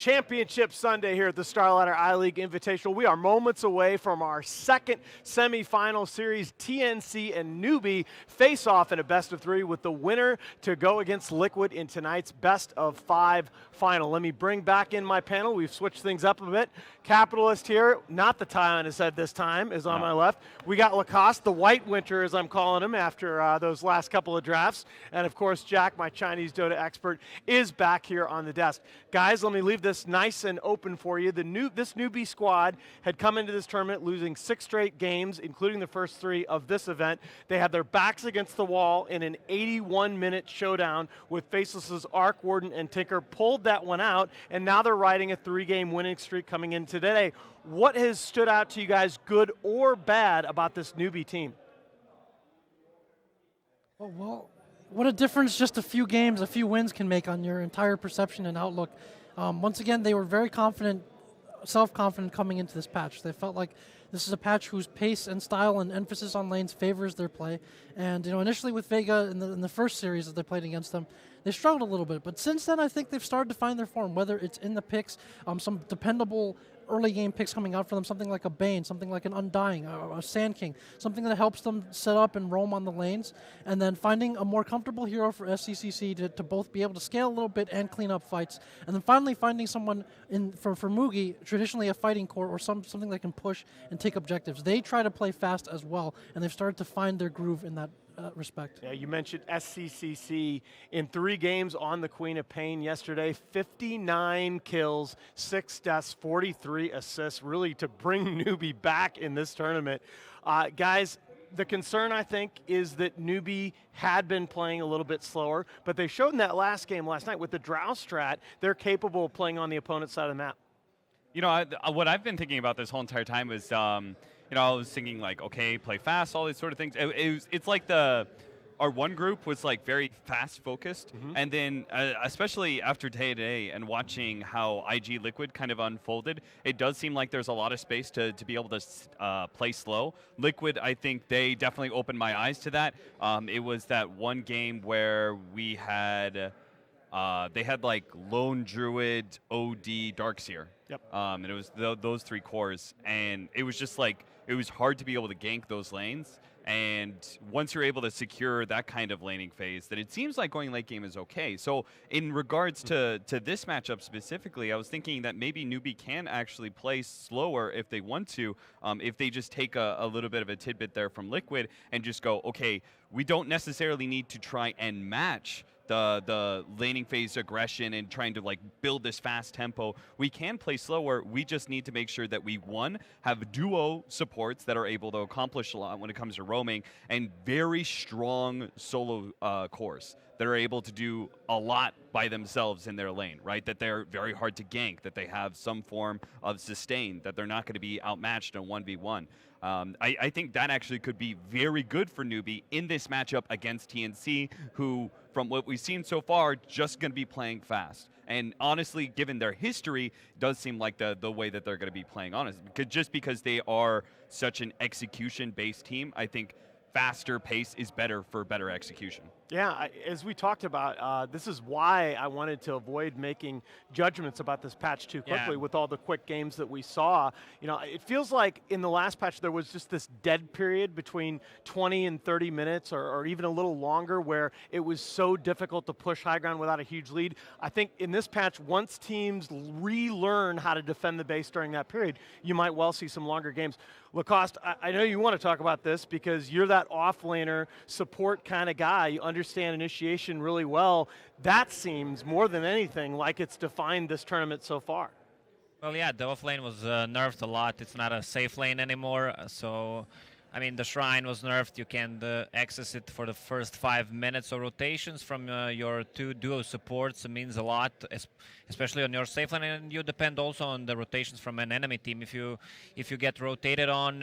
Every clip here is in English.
Championship Sunday here at the Starladder I-League Invitational. We are moments away from our second semifinal series. TNC and Newbee face off in a best of three with the winner to go against Liquid in tonight's best of five final. Let me bring back in my panel. We've switched things up a bit. Capitalist here, not the tie on his head this time, is on my left. We got Lacoste, the White Winter as I'm calling him after those last couple of drafts. And of course, Jack, my Chinese Dota expert, is back here on the desk. Guys, let me leave this nice and open for you. This Newbee squad had come into this tournament losing 6 straight games, including the first 3 of this event. They had their backs against the wall in an 81-minute showdown with Faceless's Arc, Warden, and Tinker. Pulled that one out, and now they're riding a 3-game winning streak coming in today. What has stood out to you guys, good or bad, about this Newbee team? Well, what a difference just a few games, a few wins can make on your entire perception and outlook. Once again, they were very confident, self-confident coming into this patch. They felt like this is a patch whose pace and style and emphasis on lanes favors their play. And initially with Vega in the first series that they played against them, they struggled a little bit. But since then, I think they've started to find their form, whether it's in the picks, some dependable early game picks coming out for them, something like a Bane, something like an Undying, a Sand King, something that helps them set up and roam on the lanes, and then finding a more comfortable hero for SCCC to both be able to scale a little bit and clean up fights, and then finally finding someone for Mugi, traditionally a fighting core or something that can push and take objectives. They try to play fast as well, and they've started to find their groove in that respect. Yeah, you mentioned SCCC in 3 games on the Queen of Pain yesterday. 59 kills, 6 deaths, 43 assists, really to bring Newbee back in this tournament. Guys, the concern, I think, is that Newbee had been playing a little bit slower, but they showed in that last game last night with the Drow strat, they're capable of playing on the opponent's side of the map. You know, what I've been thinking about this whole entire time is, I was thinking like, okay, play fast, all these sort of things. It's like our one group was like very fast focused, and then especially after today and watching how IG Liquid kind of unfolded, it does seem like there's a lot of space to be able to play slow. Liquid, I think they definitely opened my eyes to that. It was that one game where we had. They had like Lone Druid, OD, Darkseer. Yep. And it was those 3 cores. And it was just like, it was hard to be able to gank those lanes. And once you're able to secure that kind of laning phase, that it seems like going late game is okay. So in regards to this matchup specifically, I was thinking that maybe Newbee can actually play slower if they want to, if they just take a little bit of a tidbit there from Liquid and just go, okay, we don't necessarily need to try and match the laning phase aggression and trying to like build this fast tempo. We can play slower. We just need to make sure that we, one, have duo supports that are able to accomplish a lot when it comes to roaming, and very strong solo cores that are able to do a lot by themselves in their lane, right? That they're very hard to gank, that they have some form of sustain, that they're not going to be outmatched in 1v1. I think that actually could be very good for Newbee in this matchup against TNC, who, from what we've seen so far, just going to be playing fast. And honestly, given their history, it does seem like the way that they're going to be playing honest. Just because they are such an execution-based team, I think faster pace is better for better execution. Yeah, as we talked about, this is why I wanted to avoid making judgments about this patch too quickly with all the quick games that we saw. It feels like in the last patch there was just this dead period between 20 and 30 minutes or even a little longer where it was so difficult to push high ground without a huge lead. I think in this patch, once teams relearn how to defend the base during that period, you might well see some longer games. Lacoste, I know you want to talk about this because you're that off-laner support kind of guy. You understand initiation really well. That seems, more than anything, like it's defined this tournament so far. Well, yeah, the off lane was nerfed a lot. It's not a safe lane anymore, so... I mean, the Shrine was nerfed. You can access it for the first 5 minutes. So rotations from your 2 duo supports means a lot, especially on your safe lane. And you depend also on the rotations from an enemy team. If you get rotated on,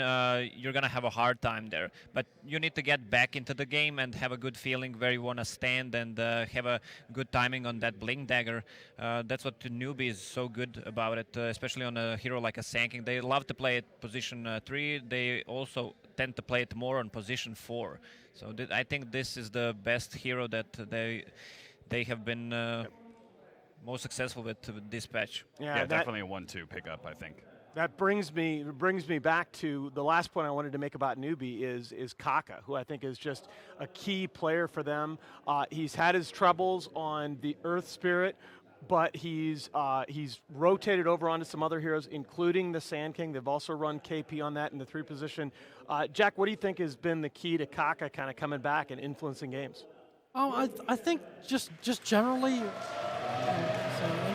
you're going to have a hard time there. But you need to get back into the game and have a good feeling where you want to stand and have a good timing on that Blink Dagger. That's what Newbee is so good about it, especially on a hero like a Sand King. They love to play at position 3. They also tend to play it more on position 4. So I think this is the best hero that they have been most successful with this patch. Yeah, definitely a 1-2 pickup, I think. That brings me back to the last point I wanted to make about Newbee is Kaka, who I think is just a key player for them. He's had his troubles on the Earth Spirit, but he's rotated over onto some other heroes, including the Sand King. They've also run KP on that in the 3 position. Jack, what do you think has been the key to Kaka kind of coming back and influencing games? I think just generally.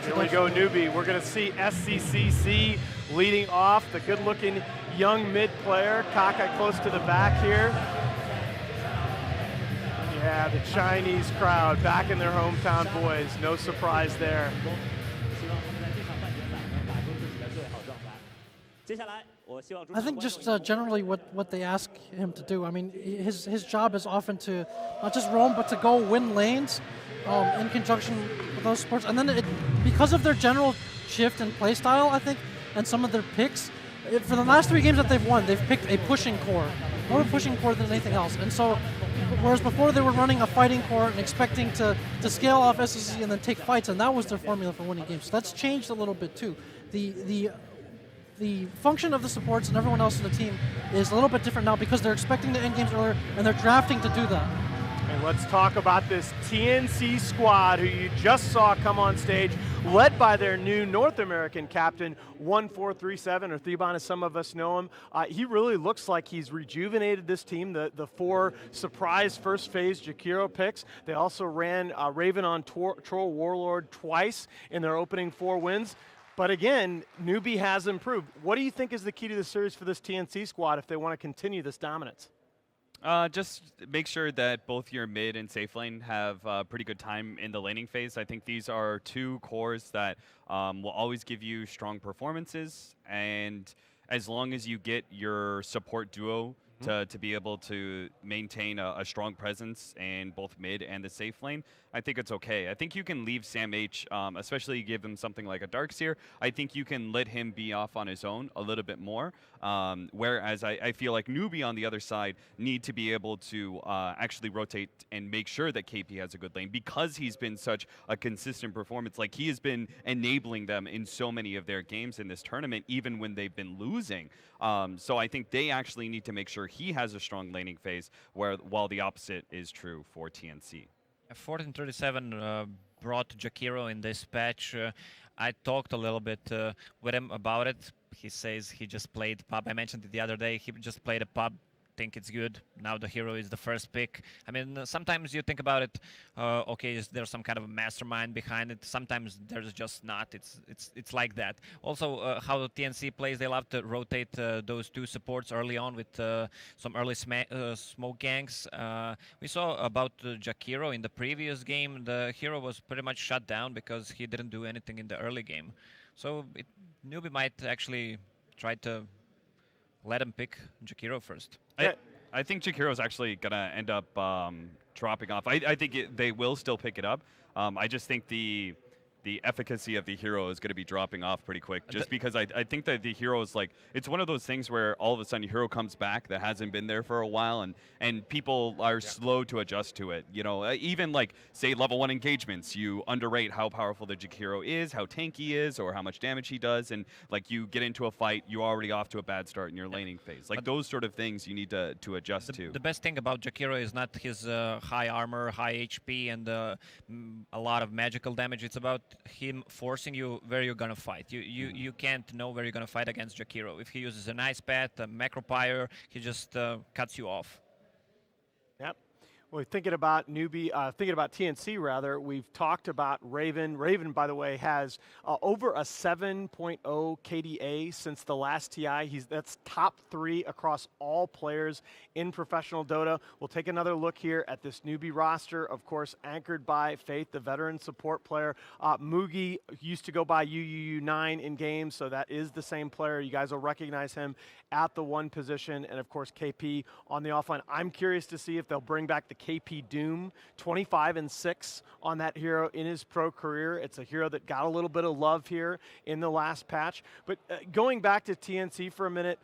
Here we go, Newbee. We're going to see SCCC leading off, the good-looking young mid player. Kaka close to the back here. Yeah, the Chinese crowd back in their hometown, boys. No surprise there. I think just generally what they ask him to do. I mean, his job is often to not just roam, but to go win lanes in conjunction with those supports. And then because of their general shift in play style, I think, and some of their picks, for the last 3 games that they've won, they've picked a pushing core, more of a pushing core than anything else. And so, whereas before they were running a fighting core and expecting to scale off SCC and then take fights, and that was their formula for winning games. So that's changed a little bit too. The function of the supports and everyone else in the team is a little bit different now because they're expecting to end games earlier and they're drafting to do that. And let's talk about this TNC squad who you just saw come on stage, led by their new North American captain, 1437, or Theban as some of us know him. He really looks like he's rejuvenated this team, the 4 surprise first phase Jakiro picks. They also ran Raven on Troll Warlord twice in their opening 4 wins. But again, Newbee has improved. What do you think is the key to the series for this TNC squad if they want to continue this dominance? Just make sure that both your mid and safe lane have pretty good time in the laning phase. I think these are 2 cores that will always give you strong performances, and as long as you get your support duo to be able to maintain a strong presence in both mid and the safe lane, I think it's okay. I think you can leave Sam H, especially give him something like a Darkseer. I think you can let him be off on his own a little bit more, whereas I feel like Newbee on the other side need to be able to actually rotate and make sure that KP has a good lane because he's been such a consistent performance. Like, he has been enabling them in so many of their games in this tournament, even when they've been losing. So I think they actually need to make sure he has a strong laning phase, while the opposite is true for TNC. 1437 brought Jakiro in this patch. I talked a little bit with him about it. He says he just played pub. I mentioned it the other day. He just played a pub. Think it's good. Now the hero is the first pick. I mean, sometimes you think about it. Okay, is there some kind of a mastermind behind it? Sometimes there's just not. It's like that. Also, how the TNC plays, they love to rotate those 2 supports early on with some early smoke ganks. We saw about Jakiro in the previous game. The hero was pretty much shut down because he didn't do anything in the early game. So Newbee might actually try to let him pick Jakiro first. I think Jakiro's actually going to end up dropping off. I think they will still pick it up. I just think the efficacy of the hero is going to be dropping off pretty quick, just because I think that the hero is like, it's one of those things where all of a sudden hero comes back that hasn't been there for a while, and people are slow to adjust to it. You know, even like, say, level 1 engagements, you underrate how powerful the Jakiro is, how tanky he is, or how much damage he does, and like, you get into a fight, you're already off to a bad start in your laning phase. Like, those sort of things you need to adjust to. The best thing about Jakiro is not his high armor, high HP, and a lot of magical damage. It's about him forcing you where you're gonna fight. You can't know where you're gonna fight against Jakiro. If he uses an ice path, a macropyre, he just cuts you off. Yep. Well, thinking about Newbee, thinking about TNC rather, we've talked about Raven. Raven, by the way, has over a 7.0 KDA since the last TI. That's top 3 across all players in professional Dota. We'll take another look here at this Newbee roster, of course, anchored by Faith, the veteran support player. Mugi used to go by UUU9 in games, so that is the same player. You guys will recognize him at the 1 position, and of course KP on the offline. I'm curious to see if they'll bring back the KP Doom, 25-6 on that hero in his pro career. It's a hero that got a little bit of love here in the last patch. But going back to TNC for a minute,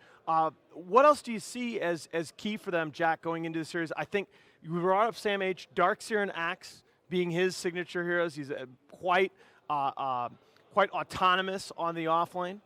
what else do you see as key for them, Jack, going into the series? I think you brought up Sam H, Darkseer and Axe being his signature heroes. He's quite quite autonomous on the off lane?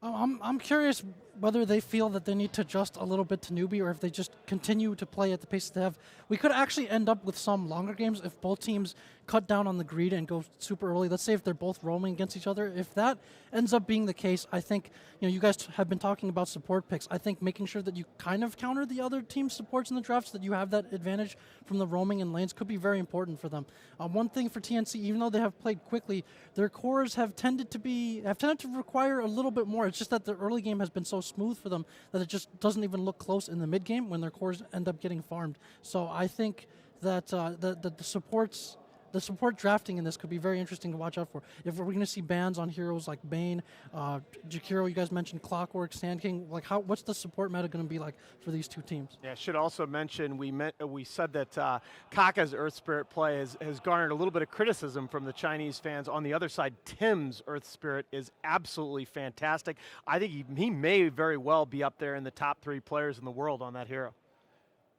I'm curious whether they feel that they need to adjust a little bit to Newbee or if they just continue to play at the pace they have. We could actually end up with some longer games if both teams cut down on the greed and go super early. Let's say if they're both roaming against each other. If that ends up being the case, I think you guys have been talking about support picks. I think making sure that you kind of counter the other team's supports in the drafts, that you have that advantage from the roaming and lanes, could be very important for them. One thing for TNC, even though they have played quickly, their cores have tended to require a little bit more. It's just that the early game has been so smooth for them that it just doesn't even look close in the mid game when their cores end up getting farmed. So I think that the support drafting in this could be very interesting to watch out for. If we're going to see bans on heroes like Bane, Jakiro, you guys mentioned Clockwork, Sand King, like what's the support meta going to be like for these two teams? Yeah, I should also mention we said that Kaka's Earth Spirit play has garnered a little bit of criticism from the Chinese fans. On the other side, Tim's Earth Spirit is absolutely fantastic. I think he may very well be up there in the top 3 players in the world on that hero.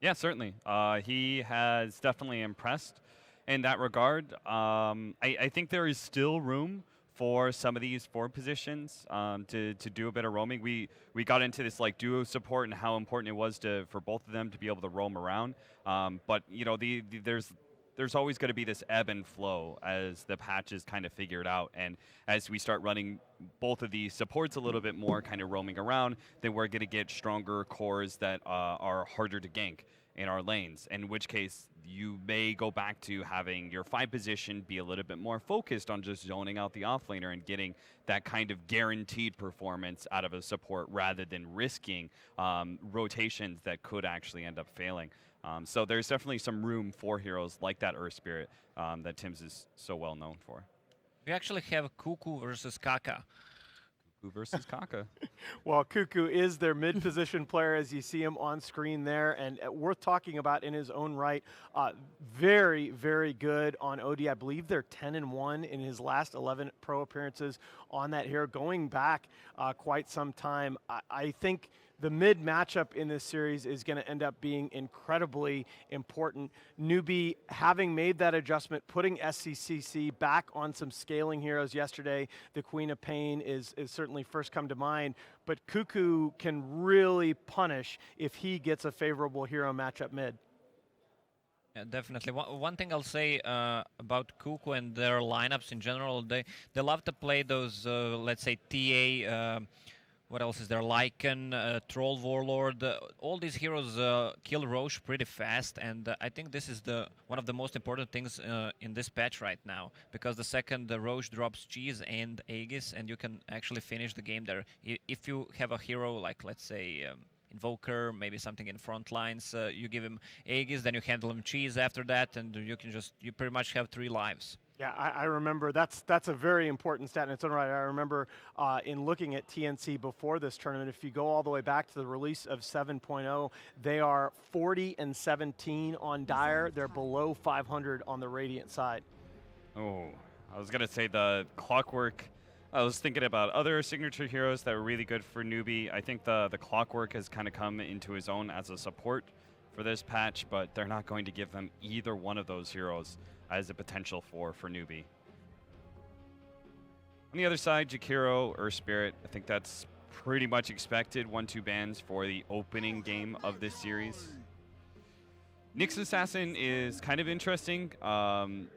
Yeah, certainly. He has definitely impressed in that regard. I think there is still room for some of these forward positions to do a bit of roaming. We got into this like duo support and how important it was for both of them to be able to roam around. But there's always going to be this ebb and flow as the patch is kind of figured out, and as we start running both of these supports a little bit more kind of roaming around, then we're going to get stronger cores that are harder to gank in our lanes, in which case you may go back to having your 5 position be a little bit more focused on just zoning out the offlaner and getting that kind of guaranteed performance out of a support rather than risking rotations that could actually end up failing. So there's definitely some room for heroes like that Earth Spirit that Tim's is so well known for. We actually have Cuckoo versus Kaka. Cuckoo versus Kaka. Well, Cuckoo is their mid-position player, as you see him on screen there, and worth talking about in his own right. Very, very good on OD. I believe they're 10-1 in his last 11 pro appearances on that hero, going back quite some time. I think the mid matchup in this series is going to end up being incredibly important. Newbee, having made that adjustment, putting SCCC back on some scaling heroes yesterday, the Queen of Pain is certainly first come to mind, but Cuckoo can really punish if he gets a favorable hero matchup mid. Yeah, definitely. One thing I'll say about Cuckoo and their lineups in general, they love to play those, let's say, TA. What else is there? Lycan, Troll Warlord. All these heroes kill Roche pretty fast, and I think this is one of the most important things in this patch right now, because the second the Roche drops Cheese and Aegis, and you can actually finish the game there. If you have a hero like, let's say, Invoker, maybe something in front lines, you give him Aegis, then you handle him Cheese after that, and you pretty much have 3 lives. Yeah, I remember that's a very important stat in its own right. I remember in looking at TNC before this tournament, if you go all the way back to the release of 7.0, they are 40-17 on Dire. They're below 500 on the Radiant side. Oh, I was going to say the Clockwork. I was thinking about other signature heroes that were really good for Newbee. I think the Clockwork has kind of come into his own as a support for this patch, but they're not going to give them either one of those heroes as a potential for Newbee. On the other side, Jakiro, Earth Spirit, I think that's pretty much expected. 1-2 bans for the opening game of this series. Nyx Assassin is kind of interesting. I'm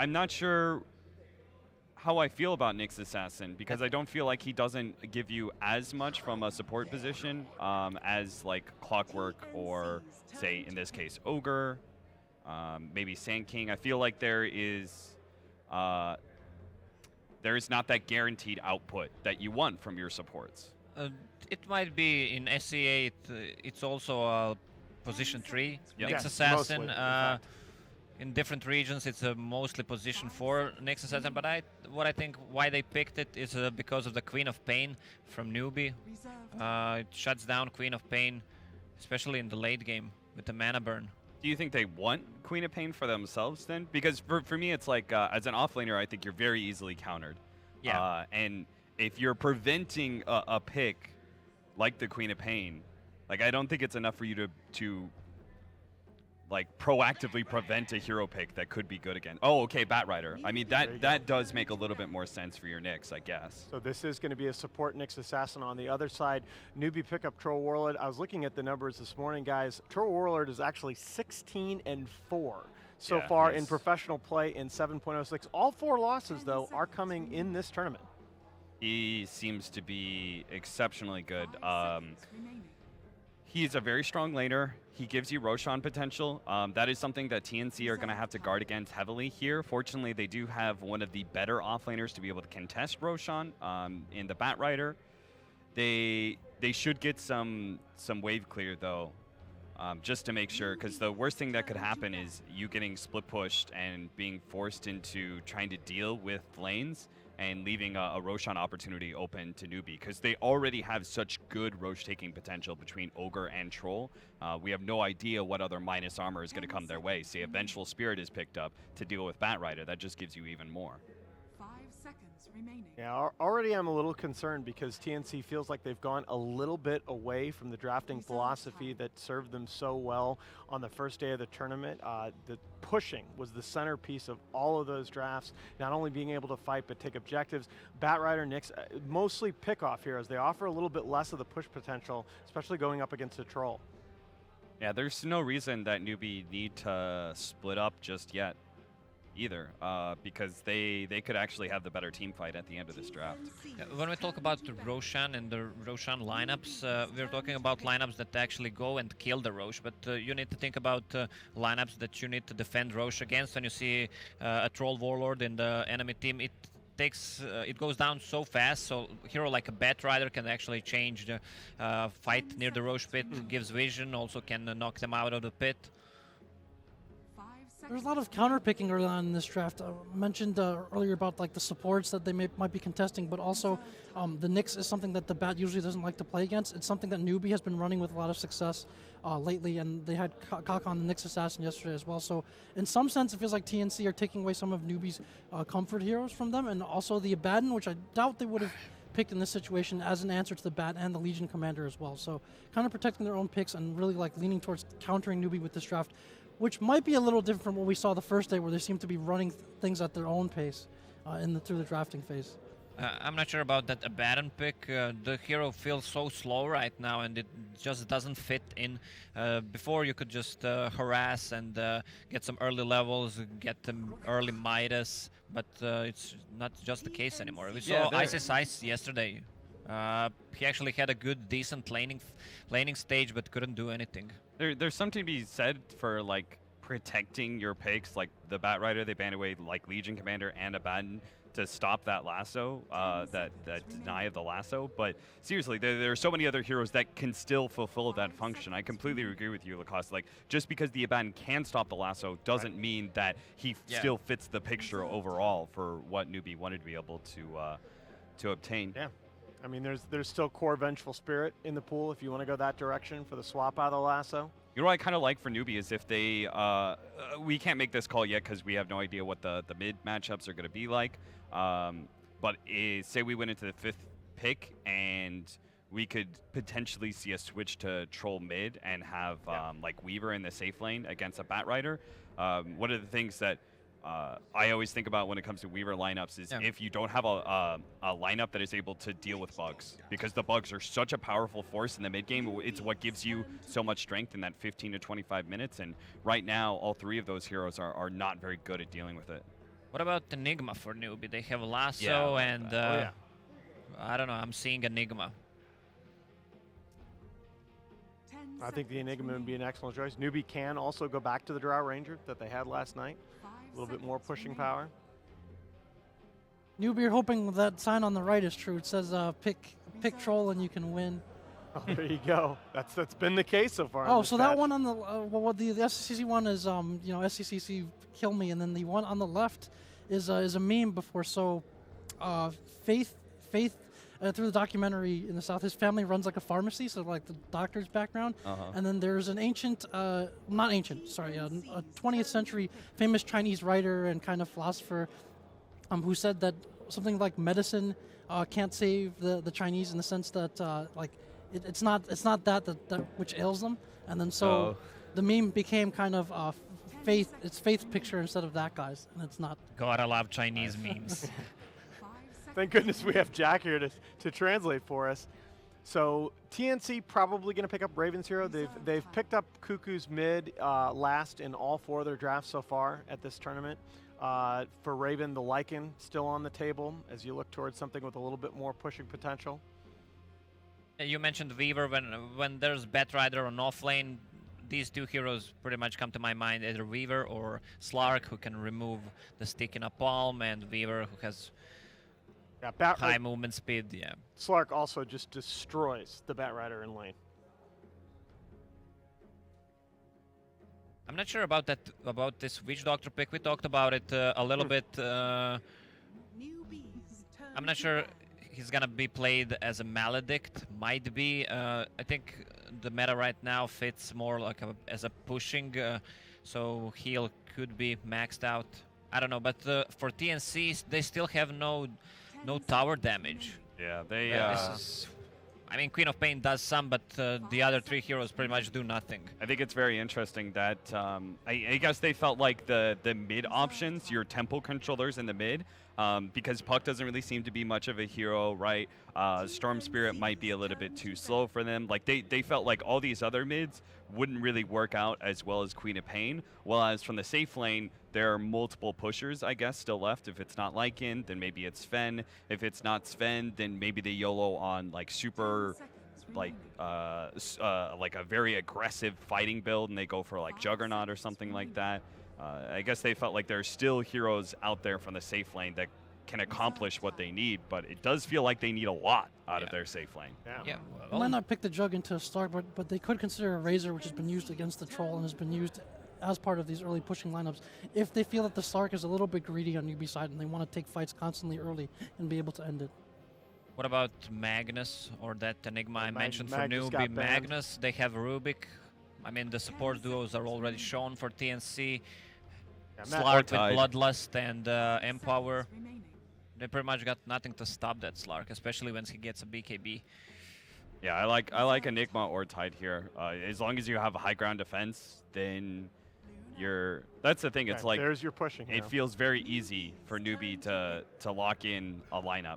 not sure how I feel about Nyx Assassin, because I don't feel like he doesn't give you as much from a support position as like Clockwork or, say, in this case, Ogre. Maybe Sand King. I feel like there is not that guaranteed output that you want from your supports. It might be in SCA. It's also a position 3. Yep. Nyx Yes, Assassin. mostly, in different regions, it's mostly position 4 Nyx Assassin. But what I think why they picked it is because of the Queen of Pain from Newbee. It shuts down Queen of Pain, especially in the late game with the mana burn. Do you think they want Queen of Pain for themselves then? Because for me, it's like, as an offlaner, I think you're very easily countered. Yeah. And if you're preventing a pick like the Queen of Pain, like, I don't think it's enough for you to like proactively prevent a hero pick that could be good again. Oh, okay, Batrider. I mean, that does make a little bit more sense for your Nyx, I guess. So this is going to be a support Nyx Assassin on the other side. Newbie pick up Troll Warlord. I was looking at the numbers this morning, guys. Troll Warlord is actually 16-4 so far in professional play in 7.06. All 4 losses, though, are coming in this tournament. He seems to be exceptionally good. He's a very strong laner. He gives you Roshan potential. That is something that TNC are going to have to guard against heavily here. Fortunately, they do have one of the better offlaners to be able to contest Roshan in the Batrider. They should get some wave clear, though, just to make sure, because the worst thing that could happen is you getting split pushed and being forced into trying to deal with lanes and leaving a Roshan opportunity open to Newbee, because they already have such good Rosh taking potential between Ogre and Troll. We have no idea what other minus armor is going to come their way. Say Vengeful Spirit is picked up to deal with Batrider. That just gives you even more. 5 seconds remaining. Yeah, already I'm a little concerned because TNC feels like they've gone a little bit away from the drafting philosophy that served them so well on the first day of the tournament. The pushing was the centerpiece of all of those drafts, not only being able to fight but take objectives. Batrider, Nyx, mostly pick-off heroes. They offer a little bit less of the push potential, especially going up against a Troll. Yeah, there's no reason that Newbee need to split up just yet either, because they could actually have the better team fight at the end of this draft. When we talk about the Roshan and the Roshan lineups, we're talking about lineups that actually go and kill the Rosh, but you need to think about lineups that you need to defend Rosh against. When you see a Troll Warlord in the enemy team, it goes down so fast, so a hero like a Batrider can actually change the fight near the Rosh pit, gives vision, also can knock them out of the pit. There's a lot of counter-picking early on in this draft. I mentioned earlier about like the supports that they might be contesting, but also the Nyx is something that the Bat usually doesn't like to play against. It's something that Newbee has been running with a lot of success lately, and they had Kakon the Nyx Assassin yesterday as well. So in some sense, it feels like TNC are taking away some of Newbee's comfort heroes from them, and also the Abaddon, which I doubt they would have picked in this situation as an answer to the Bat and the Legion Commander as well. So kind of protecting their own picks and really like leaning towards countering Newbee with this draft, which might be a little different from what we saw the first day, where they seem to be running things at their own pace through the drafting phase. I'm not sure about that Abaddon pick. The hero feels so slow right now, and it just doesn't fit in. Before you could just harass and get some early levels, get them early Midas, but it's not just the case anymore. We saw Isis Ice yesterday. He actually had a good, decent laning stage, but couldn't do anything. There's something to be said for like protecting your picks, like the Batrider. They banned away like Legion Commander and Abaddon to stop that lasso, that deny of the lasso. But seriously, there are so many other heroes that can still fulfill that function. I completely agree with you, Lacoste. Like, just because the Abaddon can stop the lasso doesn't mean that he still fits the picture overall for what Newbee wanted to be able to obtain. Yeah. I mean, there's still core Vengeful Spirit in the pool if you want to go that direction for the swap out of the lasso. You know what I kind of like for Newbee is if they, we can't make this call yet because we have no idea what the mid matchups are going to be like. But say we went into the 5th pick and we could potentially see a switch to Troll mid and have like Weaver in the safe lane against a Batrider. One of the things that I always think about when it comes to Weaver lineups is if you don't have a lineup that is able to deal with bugs, because the bugs are such a powerful force in the mid game. It's what gives you so much strength in that 15 to 25 minutes, and right now all 3 of those heroes are not very good at dealing with it. What about Enigma for Newbee? They have Lasso and I don't know, I'm seeing Enigma. I think the Enigma would be an excellent choice. Newbee can also go back to the Drow Ranger that they had last night. A little bit more pushing power. Newbee are hoping that sign on the right is true. It says pick Troll and you can win. Oh, there you go. That's been the case so far. Oh, so that one on the the SCCC one is SCCC kill me, and then the one on the left is a meme before. So Faith through the documentary in the South, his family runs like a pharmacy, so like the doctor's background. And then there's an ancient, not ancient, sorry, a 20th century famous Chinese writer and kind of philosopher who said that something like medicine can't save the Chinese, in the sense that like it's not that which ails them. And then so the meme became kind of faith. It's faith picture instead of that guy's, and it's not. God, I love Chinese memes. 5 Thank seconds. goodness we have Jack here to translate for us. So TNC probably going to pick up Raven's hero. They've picked up Cuckoo's mid last in all 4 of their drafts so far at this tournament. For Raven, the Lycan still on the table as you look towards something with a little bit more pushing potential. You mentioned Weaver. When there's Batrider on offlane, these 2 heroes pretty much come to my mind, either Weaver or Slark, who can remove the stick in a palm, and Weaver, who has Yeah, high movement speed. Yeah. Slark also just destroys the Batrider in lane. I'm not sure about this Witch Doctor pick. We talked about it a little bit. Newbees turn I'm not to sure bat. he's gonna be played as a Maledict. Might be. I think the meta right now fits more like as a pushing, so heal could be maxed out. I don't know, but for TNC, they still have no tower damage. Yeah, they. This is, I mean, Queen of Pain does some, but the other 3 heroes pretty much do nothing. I think it's very interesting that I guess they felt like the mid options, your tempo controllers in the mid, because Puck doesn't really seem to be much of a hero, right? Storm Spirit might be a little bit too slow for them. Like they felt like all these other mids wouldn't really work out as well as Queen of Pain. Whereas from the safe lane, there are multiple pushers, I guess, still left. If it's not Lycan, then maybe it's Sven. If it's not Sven, then maybe they YOLO on like super, 10 seconds like remaining. like a very aggressive fighting build, and they go for like Juggernaut or something like that. I guess they felt like there's still heroes out there from the safe lane that can accomplish what they need, but it does feel like they need a lot out of their safe lane. Yeah. They might not pick the Jug into a Slark, but they could consider a Razor, which has been used against the Troll and has been used as part of these early pushing lineups. If they feel that the Slark is a little bit greedy on Newbee side and they want to take fights constantly early and be able to end it. What about Magnus or that Enigma I mentioned for Magnus got Newbee? banned. Magnus, they have Rubik. I mean, the support duos are already shown for TNC. Yeah, Matt Slark with Ortide. Bloodlust and Empower. Seconds remaining. They pretty much got nothing to stop that Slark, especially once he gets a BKB. Yeah, I like Enigma or Tide here. As long as you have a high ground defense, then you're. That's the thing. It's Okay, like there's your pushing hero. it feels very easy for Newbie to lock in a lineup.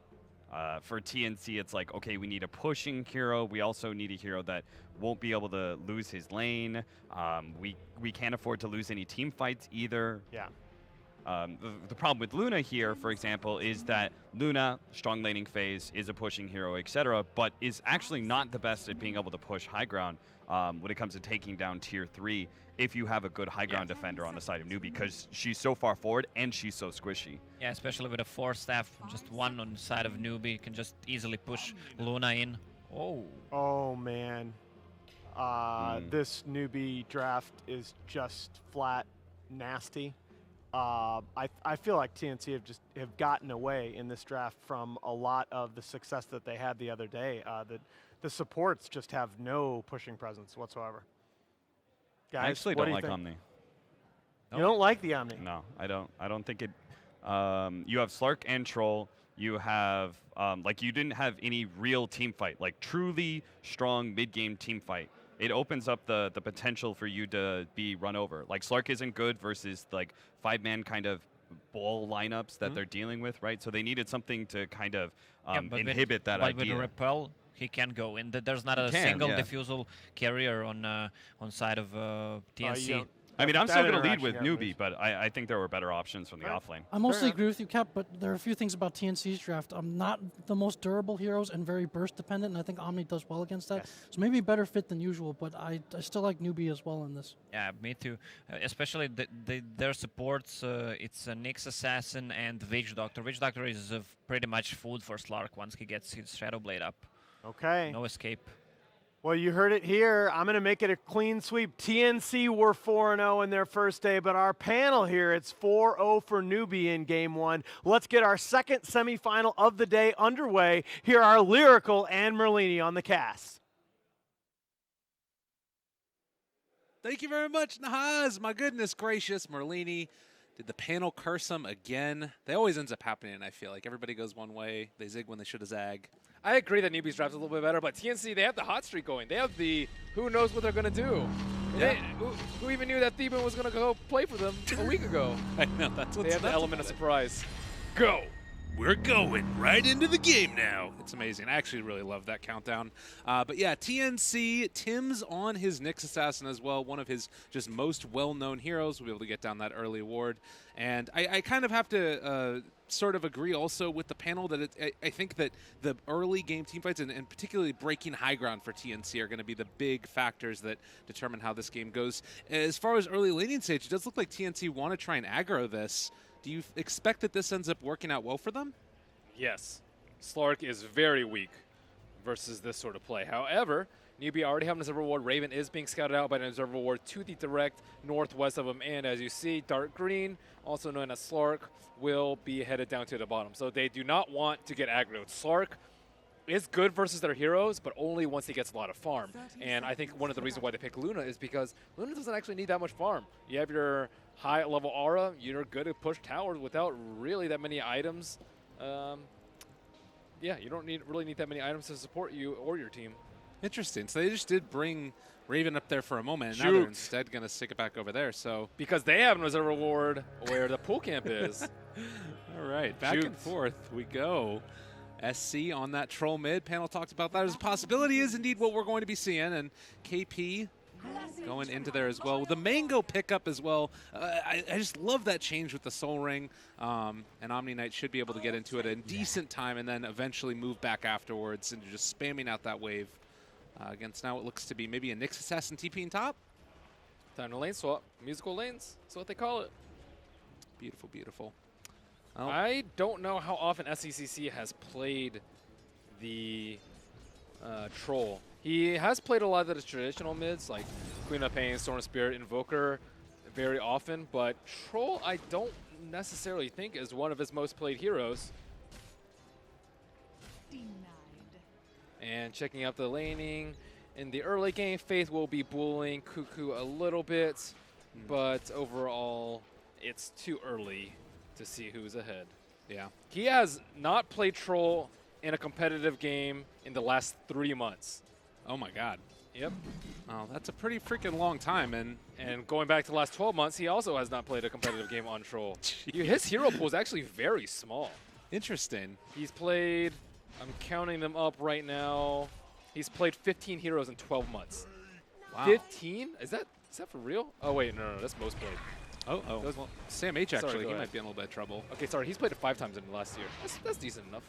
For TNC, it's like, okay, we need a pushing hero. We also need a hero that won't be able to lose his lane. We can't afford to lose any team fights either. Yeah. The problem with Luna here, for example, is that Luna, strong laning phase, is a pushing hero, etc., but is actually not the best at being able to push high ground when it comes to taking down tier 3 if you have a good high ground defender on the side of Newbie, because she's so far forward and she's so squishy. Yeah, especially with a 4-staff, just one on the side of Newbie, you can just easily push Luna in. Oh. Oh man, this Newbie draft is just flat nasty. I feel like TNC have gotten away in this draft from a lot of the success that they had the other day. The supports just have no pushing presence whatsoever. Guys, I actually what don't do like you think? Omni. You don't like the Omni? No, I don't. I don't think it. You have Slark and Troll. You have like you didn't have any real team fight, like truly strong mid-game team fight. It opens up the potential for you to be run over. Like Slark isn't good versus like 5-man kind of ball lineups that they're dealing with, right? So they needed something to kind of inhibit that but idea. with Repel, he can go in. There's not a He can, single yeah. diffusal carrier on side of TNC. I mean, I'm that still going to lead interaction with got Newbie, loose. but I think there were better options from the Right. offlane. I mostly enough. agree with you, Cap, but there are a few things about TNC's draft. Not the most durable heroes and very burst dependent, and I think Omni does well against that. Yes. So maybe better fit than usual, but I still like Newbie as well in this. Yeah, me too. Especially their supports. It's a Nyx Assassin and Witch Doctor. Witch Doctor is pretty much food for Slark once he gets his Shadow Blade up. Okay. No escape. Well, you heard it here. I'm going to make it a clean sweep. TNC were 4-0 in their first day, but our panel here, it's 4-0 for Newbie in game 1. Let's get our second semifinal of the day underway. Here are Lyrical and Merlini on the cast. Thank you very much, Nahaz. My goodness gracious, Merlini. Did the panel curse him again? That always ends up happening, I feel like. Everybody goes one way. They zig when they should have zag. I agree that Newbee's draft is a little bit better, but TNC, they have the hot streak going. They have the who knows what they're going to do. Yeah. Who even knew that Theben was going to go play for them a week ago? I know, that's what's They have the nuts element of about it. surprise. Go! We're going right into the game now. It's amazing. I actually really love that countdown. But yeah, TNC, Tim's on his Nyx Assassin as well, one of his just most well-known heroes. We'll be able to get down that early award. And I kind of have to sort of agree also with the panel that I think that the early game team fights and particularly breaking high ground for TNC are going to be the big factors that determine how this game goes. As far as early laning stage, it does look like TNC want to try and aggro this. Do you expect that this ends up working out well for them? Yes. Slark is very weak versus this sort of play. However, Newbee already have an observer ward. Raven is being scouted out by an observer ward to the direct northwest of him. And as you see, dark green, also known as Slark, will be headed down to the bottom. So they do not want to get aggroed. Slark is good versus their heroes, but only once he gets a lot of farm. And I think one of the reasons why they pick Luna is because Luna doesn't actually need that much farm. You have your high level aura, you're good at push towers without really that many items. Yeah, you don't really need that many items to support you or your team. Interesting. So they just did bring Raven up there for a moment, and now they're instead going to stick it back over there. So Because they have an reserve ward where the pool camp is. all right, back and forth we go. SC on that troll mid. Panel talked about that as a possibility is indeed what we're going to be seeing, and KP going into there as well. The Mango pickup as well. I just love that change with the Soul Ring. And Omni Knight should be able to get into it in decent time and then eventually move back afterwards into just spamming out that wave against now what looks to be maybe a Nyx Assassin TP in top. Time to lane swap. Musical lanes. That's what they call it. Beautiful, beautiful. I don't know how often SECC has played the Troll. He has played a lot of the traditional mids, like Queen of Pain, Storm Spirit, Invoker, very often, but Troll I don't necessarily think is one of his most played heroes. Denied. And checking out the laning. In the early game, Faith will be bullying Cuckoo a little bit, but overall, it's too early to see who's ahead. Yeah. He has not played Troll in a competitive game in the last 3 months. Oh my God. Yep. Oh, that's a pretty freaking long time, And going back to the last 12 months, he also has not played a competitive game on Troll. His hero pool is actually very small. interesting. He's played, I'm counting them up right now, he's played 15 heroes in 12 months. Wow. 15? Is that for real? Oh wait, no, that's most played. Oh, Those- well, Sam H Sorry, actually, go he ahead. might be in a little bit of trouble. Okay, sorry, he's played it 5 times in the last year. That's decent enough.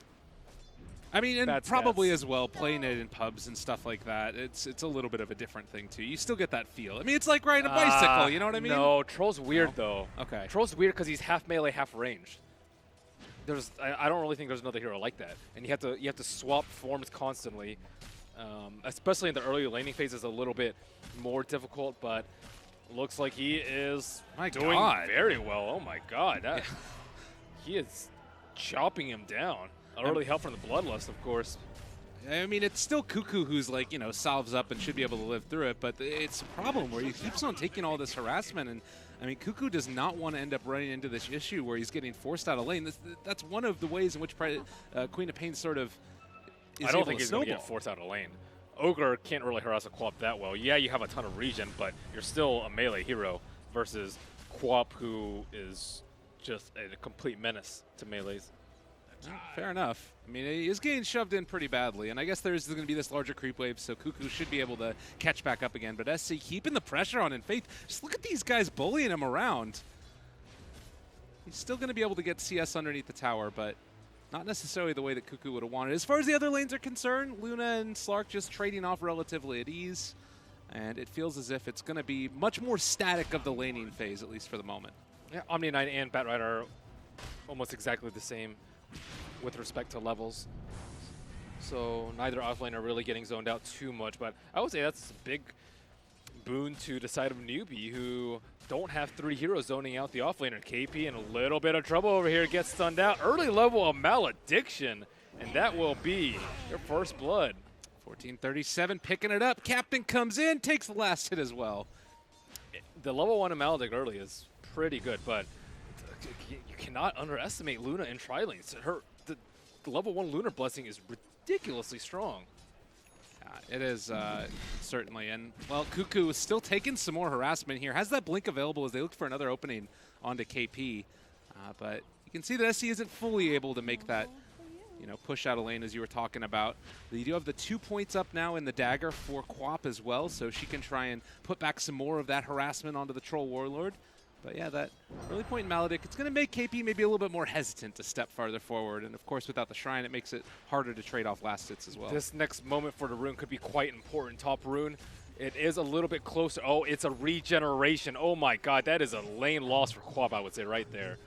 I mean, and Bad probably stats. as well, playing it in pubs and stuff like that, it's a little bit of a different thing too. You still get that feel. I mean, it's like riding a bicycle, you know what I mean? No, Troll's weird though. Okay. Troll's weird because he's half melee, half ranged. I don't really think there's another hero like that, and you have to swap forms constantly, especially in the early laning phase is a little bit more difficult. But looks like he is doing God. very well. Oh my God, he is chopping him down. Early help from the Bloodlust, of course. I mean, it's still Cuckoo who's like, salves up and should be able to live through it, but it's a problem where he keeps on taking all this harassment. And I mean, Cuckoo does not want to end up running into this issue where he's getting forced out of lane. That's one of the ways in which Queen of Pain sort of is I don't able think to he's going to snowball. get forced out of lane. Ogre can't really harass a Quap that well. Yeah, you have a ton of regen, but you're still a melee hero versus Quap, who is just a complete menace to melees. Fair enough. I mean, he is getting shoved in pretty badly, and I guess there's going to be this larger creep wave, so Cuckoo should be able to catch back up again. But SC keeping the pressure on in Faith. Just look at these guys bullying him around. He's still going to be able to get CS underneath the tower, but not necessarily the way that Cuckoo would have wanted. As far as the other lanes are concerned, Luna and Slark just trading off relatively at ease, and it feels as if it's going to be much more static of the laning phase, at least for the moment. Yeah, Omni Knight and Batrider are almost exactly the same with respect to levels. So neither offlane are really getting zoned out too much, but I would say that's a big boon to the side of Newbee, who don't have 3 heroes zoning out the offlaner. KP in a little bit of trouble over here, gets stunned out. Early level of Malediction, and that will be your first blood. 1437 picking it up. Captain comes in, takes the last hit as well. The level 1 of Maledict early is pretty good, but you cannot underestimate Luna in tri-lanes. The level 1 Lunar Blessing is ridiculously strong. It is certainly. And, well, Cuckoo is still taking some more harassment here. Has that blink available as they look for another opening onto KP. But you can see that SC isn't fully able to make that, push out a lane as you were talking about. You do have the 2 points up now in the dagger for Quap as well, so she can try and put back some more of that harassment onto the Troll Warlord. But yeah, that early point in Maledict, it's going to make KP maybe a little bit more hesitant to step farther forward. And of course, without the Shrine, it makes it harder to trade off last hits as well. This next moment for the rune could be quite important. Top rune, it is a little bit closer. Oh, it's a regeneration. Oh my god, that is a lane loss for Quap, I would say, right there.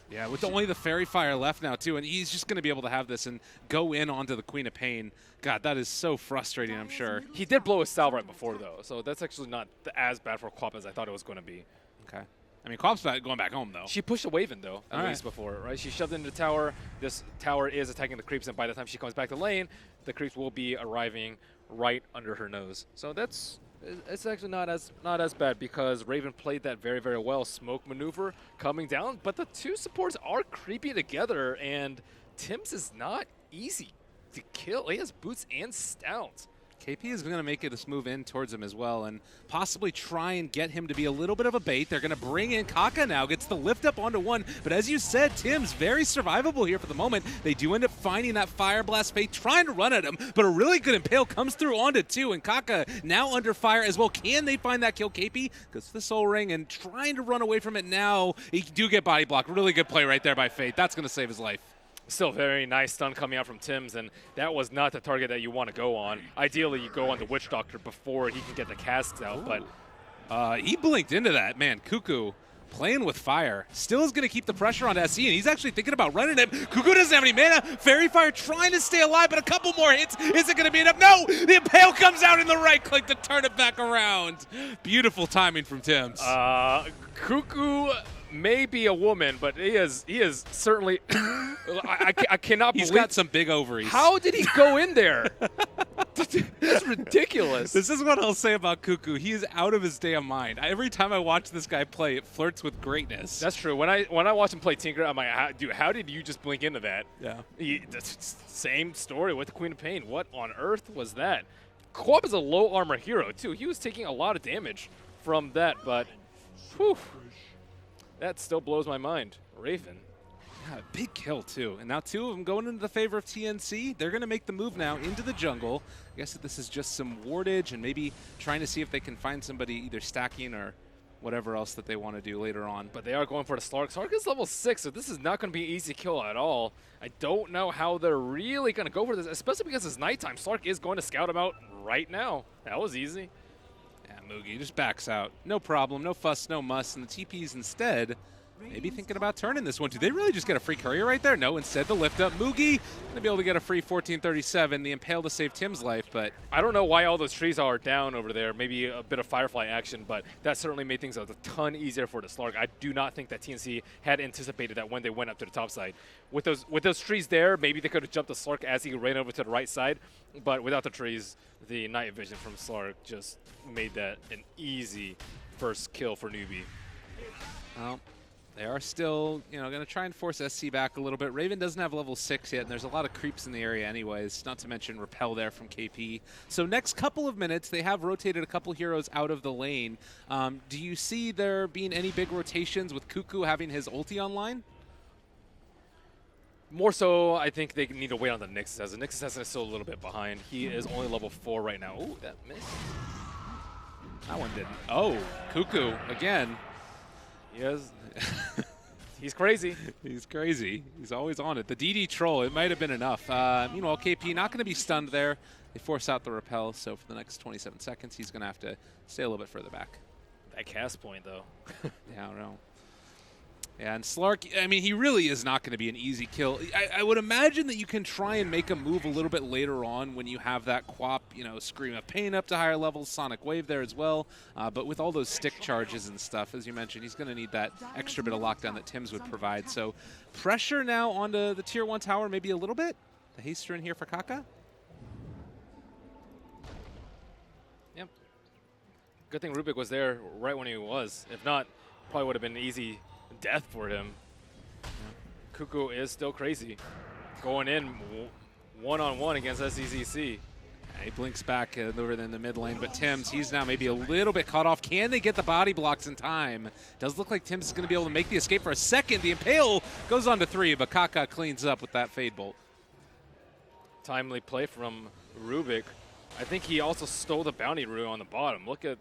Yeah, with only the Fairy Fire left now, too, and he's just going to be able to have this and go in onto the Queen of Pain. God, that is so frustrating, I'm sure. He did blow his salve right before, though, so that's actually not as bad for Quap as I thought it was going to be. Okay. I mean, Quap's going back home, though. She pushed a wave in, though, at least before, right? She shoved into the tower. This tower is attacking the creeps, and by the time she comes back to lane, the creeps will be arriving right under her nose. So it's actually not as bad because Raven played that very, very well. Smoke maneuver coming down, but the two supports are creepy together, and Tim's is not easy to kill. He has boots and stout. KP is going to make this move in towards him as well and possibly try and get him to be a little bit of a bait. They're going to bring in Kaka now, gets the lift up onto one. But as you said, Tim's very survivable here for the moment. They do end up finding that Fire Blast Fate, trying to run at him, but a really good Impale comes through onto two, and Kaka now under fire as well. Can they find that kill? KP goes to the Soul Ring and trying to run away from it now. He do get body blocked. Really good play right there by Fate. That's going to save his life. Still very nice stun coming out from Tim's, and that was not the target that you want to go on. Ideally, you go on the Witch Doctor before he can get the casts out, but he blinked into that. Man, Cuckoo playing with fire. Still is going to keep the pressure on SC, and he's actually thinking about running it. Cuckoo doesn't have any mana. Fairy Fire trying to stay alive, but a couple more hits. Is it going to be enough? No! The Impale comes out in the right click to turn it back around. Beautiful timing from Tim's. Cuckoo may be a woman, but he is certainly. I cannot believe. He's got some big ovaries. How did he go in there? That's ridiculous. This is what I'll say about Cuckoo. He is out of his damn mind. Every time I watch this guy play, it flirts with greatness. That's true. When I watch him play Tinker, I'm like, dude, how did you just blink into that? Yeah. Same story with the Queen of Pain. What on earth was that? Quap is a low armor hero too. He was taking a lot of damage from that, but whew, that still blows my mind. Raven. Yeah, big kill, too. And now two of them going into the favor of TNC. They're going to make the move now into the jungle. I guess that this is just some wardage and maybe trying to see if they can find somebody either stacking or whatever else that they want to do later on. But they are going for the Slark. Slark is level 6, so this is not going to be an easy kill at all. I don't know how they're really going to go for this, especially because it's nighttime. Slark is going to scout him out right now. That was easy. Yeah, Moogie just backs out. No problem, no fuss, no muss. And the TPs instead maybe thinking about turning this one. Do they really just get a free courier right there? No, instead the lift up. Moogie going to be able to get a free 1437. The Impale to save Tim's life, but I don't know why all those trees are down over there. Maybe a bit of Firefly action, but that certainly made things a ton easier for the Slark. I do not think that TNC had anticipated that when they went up to the top side. With those trees there, maybe they could have jumped the Slark as he ran over to the right side, but without the trees, the night vision from Slark just made that an easy first kill for Newbee. well, they are still, going to try and force SC back a little bit. Raven doesn't have level 6 yet, and there's a lot of creeps in the area anyways, not to mention Repel there from KP. So next couple of minutes, they have rotated a couple heroes out of the lane. Do you see there being any big rotations with Cuckoo having his ulti online? More so, I think they need to wait on the Nyx Assassin. The Nyx Assassin is still a little bit behind. He is only level 4 right now. Ooh, that missed. That one didn't. Oh, Cuckoo again. Yes. He's crazy. He's crazy. He's always on it. The DD troll, it might have been enough. Meanwhile, KP not going to be stunned there. They force out the repel, so for the next 27 seconds, he's going to have to stay a little bit further back. That cast point, though. Yeah, I don't know. Yeah, and Slark, I mean, he really is not going to be an easy kill. I would imagine that you can try and make a move a little bit later on when you have that Quap, Scream of Pain up to higher levels, Sonic Wave there as well. But with all those stick charges and stuff, as you mentioned, he's going to need that extra bit of lockdown that Tim's would provide. So pressure now onto the Tier 1 tower maybe a little bit. The haster in here for Kaka. Yep. Good thing Rubik was there right when he was. If not, probably would have been an easy death for him. Yeah. Cuckoo is still crazy. Going in one-on-one against SCCC. He blinks back over in the mid lane, but Tim's, he's now maybe a little bit caught off. Can they get the body blocks in time? Does look like Tim's is going to be able to make the escape for a second. The Impale goes on to 3, but Kaka cleans up with that Fade Bolt. Timely play from Rubik. I think he also stole the bounty rune on the bottom. Look at,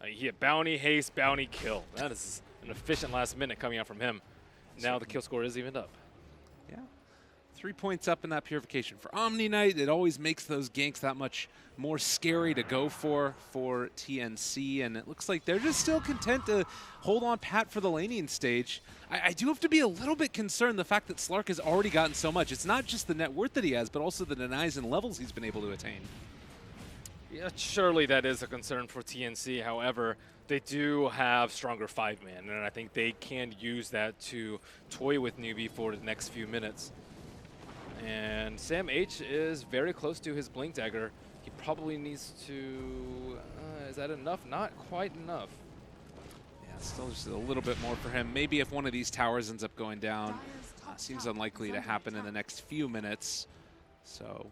he had bounty, haste, bounty, kill. That is an efficient last minute coming out from him. Now the kill score is evened up. Yeah. 3 points up in that purification for Omni Knight. It always makes those ganks that much more scary to go for TNC, and it looks like they're just still content to hold on pat for the laning stage. I do have to be a little bit concerned the fact that Slark has already gotten so much. It's not just the net worth that he has, but also the denies and levels he's been able to attain. Yeah, surely that is a concern for TNC. However, they do have stronger 5-man, and I think they can use that to toy with Newbee for the next few minutes. And Sam H is very close to his Blink Dagger. He probably needs to... is that enough? Not quite enough. Yeah, still just a little bit more for him. Maybe if one of these towers ends up going down. Seems unlikely to happen in the next few minutes. So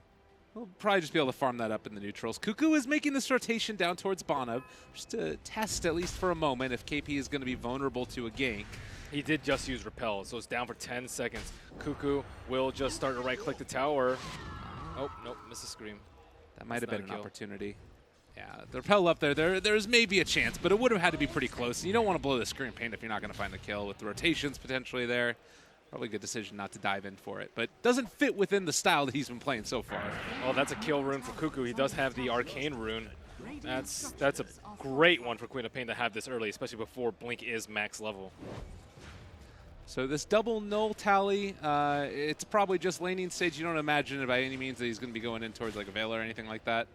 we'll probably just be able to farm that up in the neutrals. Cuckoo is making this rotation down towards Bonab, just to test, at least for a moment, if KP is going to be vulnerable to a gank. He did just use Repel, so it's down for 10 seconds. Cuckoo will just start to right-click the tower. Oh, nope, missed a scream. That might have That's been not an a kill. opportunity. Yeah, the Repel up there's maybe a chance, but it would have had to be pretty close. You don't want to blow the screen paint if you're not going to find the kill with the rotations potentially there. Probably a good decision not to dive in for it, but doesn't fit within the style that he's been playing so far. Oh, that's a kill rune for Cuckoo. He does have the Arcane rune. That's a great one for Queen of Pain to have this early, especially before Blink is max level. So this double null tally, it's probably just laning stage. You don't imagine it by any means that he's going to be going in towards like a Veil or anything like that.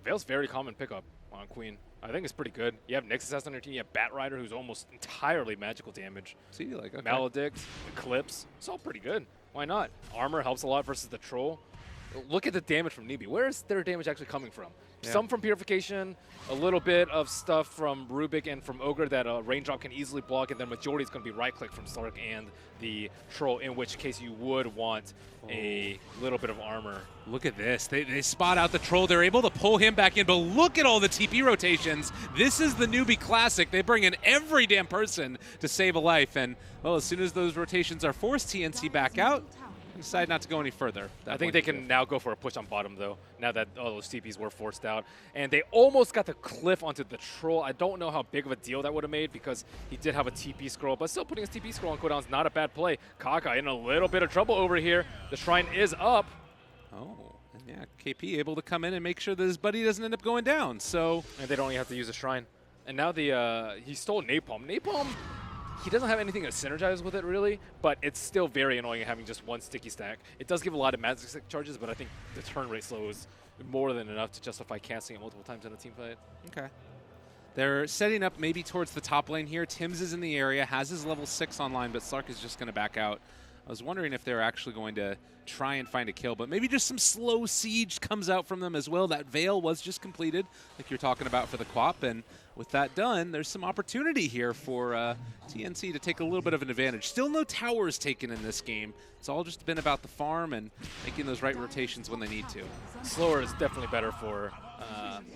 Veil's very common pickup on Queen. I think it's pretty good. You have Nexus Assassin on your team. You have Bat Rider, who's almost entirely magical damage. So you like, okay. Maledict, Eclipse. It's all pretty good. Why not? Armor helps a lot versus the Troll. Look at the damage from Newbee. Where is their damage actually coming from? Yeah. Some from Purification, a little bit of stuff from Rubik and from Ogre that a Raindrop can easily block, and then majority is going to be right-click from Slark and the Troll, in which case you would want a little bit of armor. Look at this. They spot out the Troll. They're able to pull him back in, but look at all the TP rotations. This is the Newbee Classic. They bring in every damn person to save a life, and, well, as soon as those rotations are forced, TNC back out. Decide not to go any further. I think they can now go for a push on bottom, though, now that all those TPs were forced out. And they almost got the cliff onto the Troll. I don't know how big of a deal that would have made because he did have a TP scroll, but still putting his TP scroll on cooldown is not a bad play. Kaka in a little bit of trouble over here. The Shrine is up. Oh, and yeah, KP able to come in and make sure that his buddy doesn't end up going down. So, and they don't even have to use a Shrine. And now he stole Napalm. Napalm, he doesn't have anything to synergize with it, really, but it's still very annoying having just one sticky stack. It does give a lot of magic stick charges, but I think the turn rate slow is more than enough to justify casting it multiple times in a team fight. okay. They're setting up maybe towards the top lane here. Tim's is in the area, has his level 6 online, but Slark is just going to back out. I was wondering if they're actually going to try and find a kill, but maybe just some slow siege comes out from them as well. That Veil was just completed, like you're talking about for the Quap, and with that done, there's some opportunity here for TNC to take a little bit of an advantage. Still no towers taken in this game. It's all just been about the farm and making those right rotations when they need to. Slower is definitely better for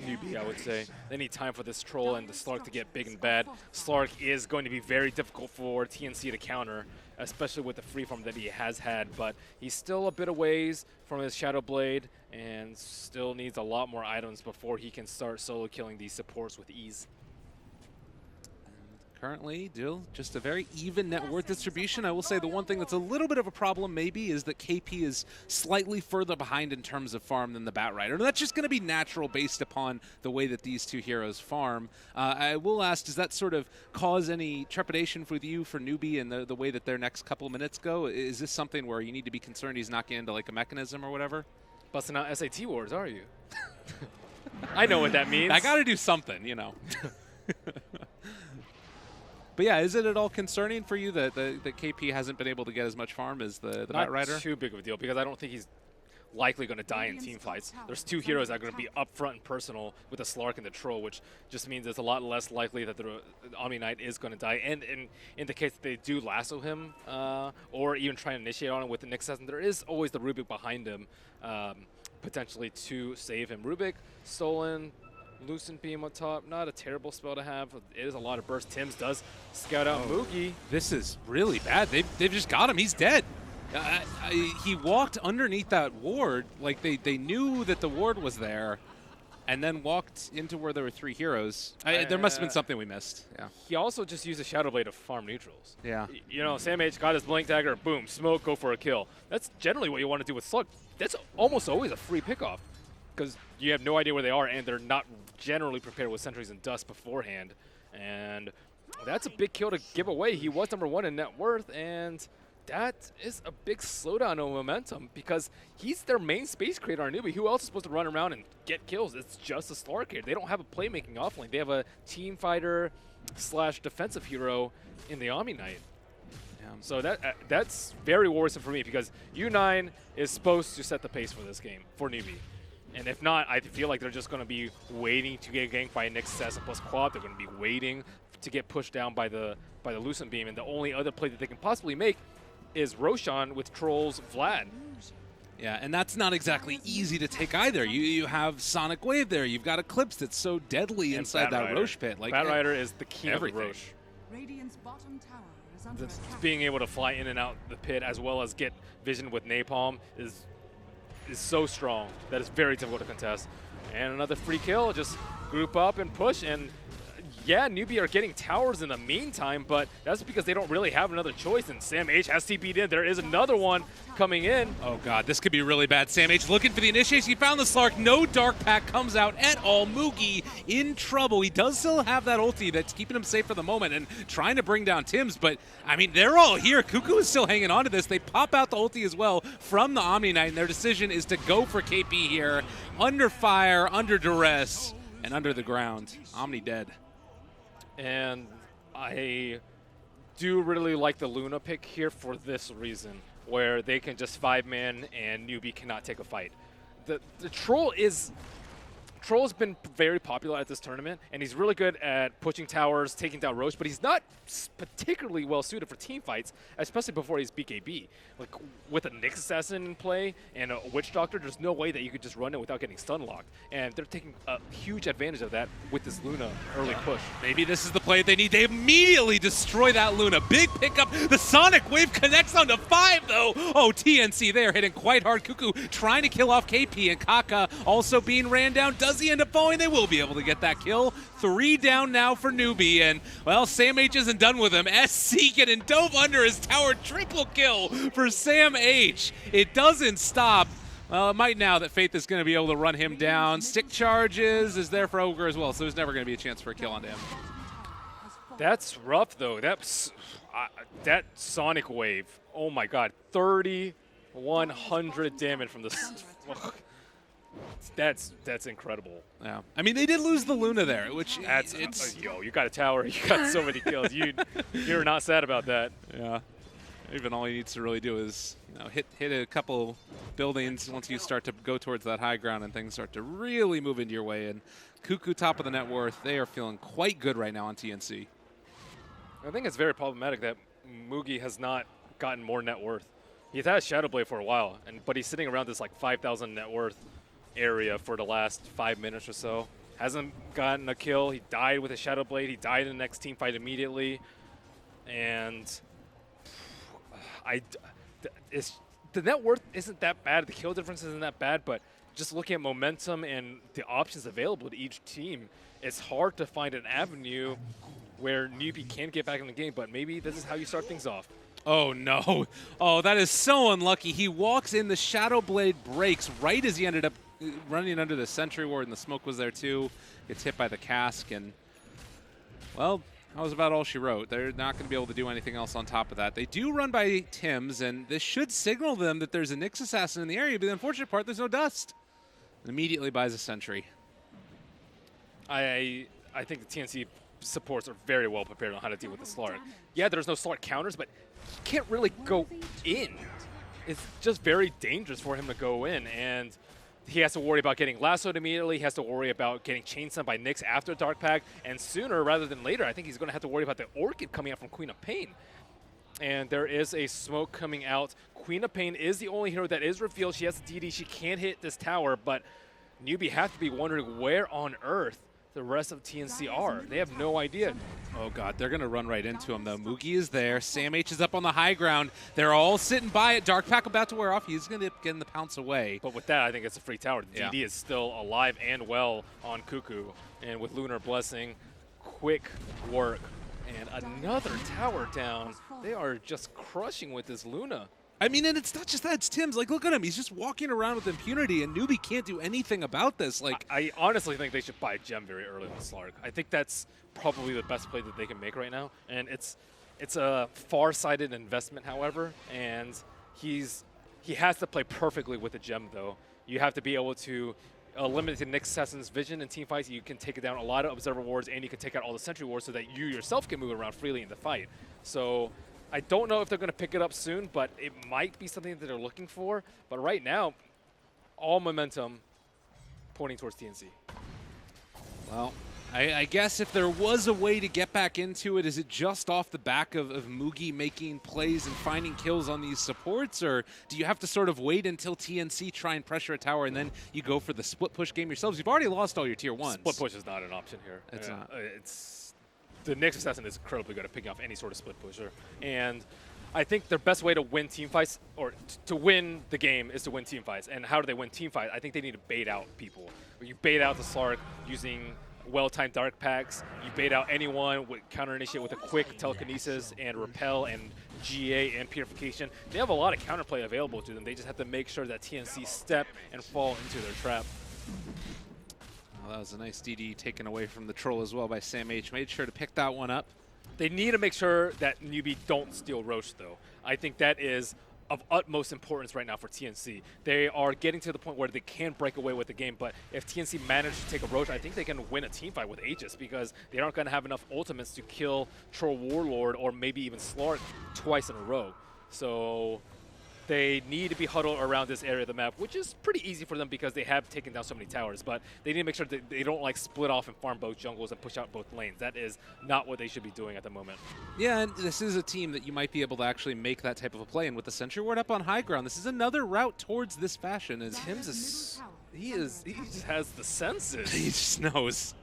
Newbee, I would say. They need time for this Troll and the Slark to get big and bad. Slark is going to be very difficult for TNC to counter, especially with the free farm that he has had, but he's still a bit of ways from his Shadow Blade and still needs a lot more items before he can start solo killing these supports with ease. Currently, just a very even net worth distribution. I will say the one thing that's a little bit of a problem maybe is that KP is slightly further behind in terms of farm than the Bat Rider. And that's just going to be natural based upon the way that these two heroes farm. I will ask, does that sort of cause any trepidation with you for Newbee and the way that their next couple of minutes go? Is this something where you need to be concerned he's not getting into like a mechanism or whatever? Busting out SAT wars, are you? I know what that means. I got to do something, you know. But yeah, is it at all concerning for you that KP hasn't been able to get as much farm as the Bat Rider? Not too big of a deal because I don't think he's likely going to die in team fights. There's two heroes that are going to be upfront and personal with the Slark and the Troll, which just means it's a lot less likely that the Omni Knight is going to die. And in the case that they do lasso him or even try and initiate on him with the Nexus Assassin, there is always the Rubik behind him. potentially to save him. Rubik stolen, Lucent Beam on top, not a terrible spell to have. It is a lot of burst. Tims does scout out Moogie. This is really bad. They've just got him. He's dead. He walked underneath that ward. Like they knew that the ward was there, and then walked into where there were 3 heroes. There must have been something we missed. Yeah. He also just used a Shadow Blade to farm neutrals. Yeah. You know, Sam H got his Blink Dagger, boom, smoke, go for a kill. That's generally what you want to do with Slug. That's almost always a free pickoff because you have no idea where they are, and they're not generally prepared with sentries and dust beforehand. And that's a big kill to give away. He was number 1 in net worth, and that is a big slowdown on momentum because he's their main space creator on Newbee. Who else is supposed to run around and get kills? It's just a Slark here. They don't have a playmaking offlane. They have a team fighter / defensive hero in the Omni Knight. So that's very worrisome for me because U9 is supposed to set the pace for this game for Newbee. And if not, I feel like they're just going to be waiting to get ganked by Nick's Assassin plus Quad. They're going to be waiting to get pushed down by the Lucent Beam. And the only other play that they can possibly make is Roshan with Trolls Vlad. Yeah, and that's not exactly easy to take either. You have Sonic Wave there. You've got Eclipse that's so deadly inside that Roche pit. Like Bat Rider is the king of the Roche. Radiant's bottom tower is under attack. Being able to fly in and out the pit as well as get vision with Napalm is so strong. That is very difficult to contest. And another free kill, just group up and push. And yeah, Newbee are getting towers in the meantime, but that's because they don't really have another choice. And Sam H has TP'd in. There is another one coming in. Oh god, this could be really bad. Sam H looking for the initiation. He found the Slark. No Dark Pack comes out at all. Moogie in trouble. He does still have that ulti that's keeping him safe for the moment and trying to bring down Tims, but I mean, they're all here. Cuckoo is still hanging on to this. They pop out the ulti as well from the Omni Knight, and their decision is to go for KP here. Under fire, under duress, and under the ground. Omni dead. And I do really like the Luna pick here for this reason, where they can just 5-man and Newbee cannot take a fight. The Troll's been very popular at this tournament, and he's really good at pushing towers, taking down Roche, but he's not particularly well suited for team fights, especially before he's BKB. Like with a Nyx Assassin in play and a Witch Doctor, there's no way that you could just run it without getting stun locked. And they're taking a huge advantage of that with this Luna early push. Maybe this is the play they need. They immediately destroy that Luna. Big pickup. The Sonic Wave connects onto 5, though. Oh, TNC there hitting quite hard. Cuckoo trying to kill off KP, and Kaka also being ran down. Does he end up falling? They will be able to get that kill. 3 down now for Newbee, and, well, Sam H isn't done with him. SC getting dove under his tower. Triple kill for Sam H. It doesn't stop. Well, it might now that Faith is going to be able to run him down. Stick charges is there for Ogre as well, so there's never going to be a chance for a kill on him. That's rough, though. That Sonic Wave, oh my god, 3,100 damage from this. That's incredible. Yeah, I mean they did lose the Luna there, which yo, you got a tower, you got so many kills. You're not sad about that. Yeah, even all he needs to really do is hit a couple buildings once you start to go towards that high ground and things start to really move into your way. And Cuckoo top of the net worth, they are feeling quite good right now on TNC. I think it's very problematic that Moogie has not gotten more net worth. He's had Shadow Blade for a while, but he's sitting around this like 5,000 net worth area for the last 5 minutes or so. Hasn't gotten a kill. He died with a Shadow Blade. He died in the next team fight immediately. And the net worth isn't that bad. The kill difference isn't that bad, but just looking at momentum and the options available to each team, it's hard to find an avenue where Newbee can get back in the game, but maybe this is how you start things off. Oh, no. Oh, that is so unlucky. He walks in, the Shadow Blade breaks right as he ended up running under the Sentry Ward, and the smoke was there too. Gets hit by the cask, and, well, that was about all she wrote. They're not going to be able to do anything else on top of that. They do run by Tims, and this should signal them that there's a Nyx Assassin in the area, but the unfortunate part, there's no dust. And immediately buys a Sentry. I think the TNC supports are very well prepared on how to deal with the Slark. Yeah, there's no Slark counters, but he can't really go in. It's just very dangerous for him to go in, and he has to worry about getting lassoed immediately. He has to worry about getting chainstunned by Nyx after Dark Pack, and sooner rather than later, I think he's going to have to worry about the Orchid coming out from Queen of Pain. and there is a smoke coming out. Queen of Pain is the only hero that is revealed. She has a DD. She can hit this tower, but Newbee have to be wondering where on earth the rest of TNC are. They have no idea. Oh god, they're gonna run right into him though. Moogie is there. Sam H is up on the high ground. They're all sitting by it. Dark Pack about to wear off. He's gonna get the pounce away. But with that, I think it's a free tower. The DD is still alive and well on Cuckoo. And with Lunar Blessing, quick work. And another tower down. They are just crushing with this Luna. I mean, and it's not just that, it's Tim's. Like, look at him. He's just walking around with impunity, and Newbee can't do anything about this. Like, I honestly think they should buy Gem very early on Slark. I think that's probably the best play that they can make right now. And it's a far-sighted investment, however, and he has to play perfectly with the Gem, though. You have to be able to eliminate the Nyx Assassin's vision in team fights. You can take down a lot of Observer Wards, and you can take out all the Sentry Wards so that you yourself can move around freely in the fight. So I don't know if they're going to pick it up soon, but it might be something that they're looking for. But right now, all momentum pointing towards TNC. well, I guess if there was a way to get back into it, is it just off the back of Moogie making plays and finding kills on these supports, or do you have to sort of wait until TNC try and pressure a tower and then you go for the split push game yourselves? You've already lost all your tier 1s. Split push is not an option here. It's not. The Nyx Assassin is incredibly good at picking off any sort of split pusher. And I think their best way to win team fights, or to win the game, is to win team fights. And how do they win team fights? I think they need to bait out people. You bait out the Slark using well-timed dark packs. You bait out anyone with counter-initiate with a quick telekinesis and repel and GA and purification. They have a lot of counterplay available to them. They just have to make sure that TNC step and fall into their trap. Well, that was a nice DD taken away from the troll as well by Sam H. Made sure to pick that one up. They need to make sure that Newbee don't steal Roche, though. I think that is of utmost importance right now for TNC. They are getting to the point where they can break away with the game, but if TNC manage to take a Roche, I think they can win a team fight with Aegis, because they aren't going to have enough ultimates to kill Troll Warlord or maybe even Slark twice in a row. So they need to be huddled around this area of the map, which is pretty easy for them because they have taken down so many towers, but they need to make sure that they don't like split off and farm both jungles and push out both lanes. That is not what they should be doing at the moment. Yeah, and this is a team that you might be able to actually make that type of a play, and with the Sentry Ward up on high ground, this is another route towards this fashion. Tim's is he just has the senses. He just knows.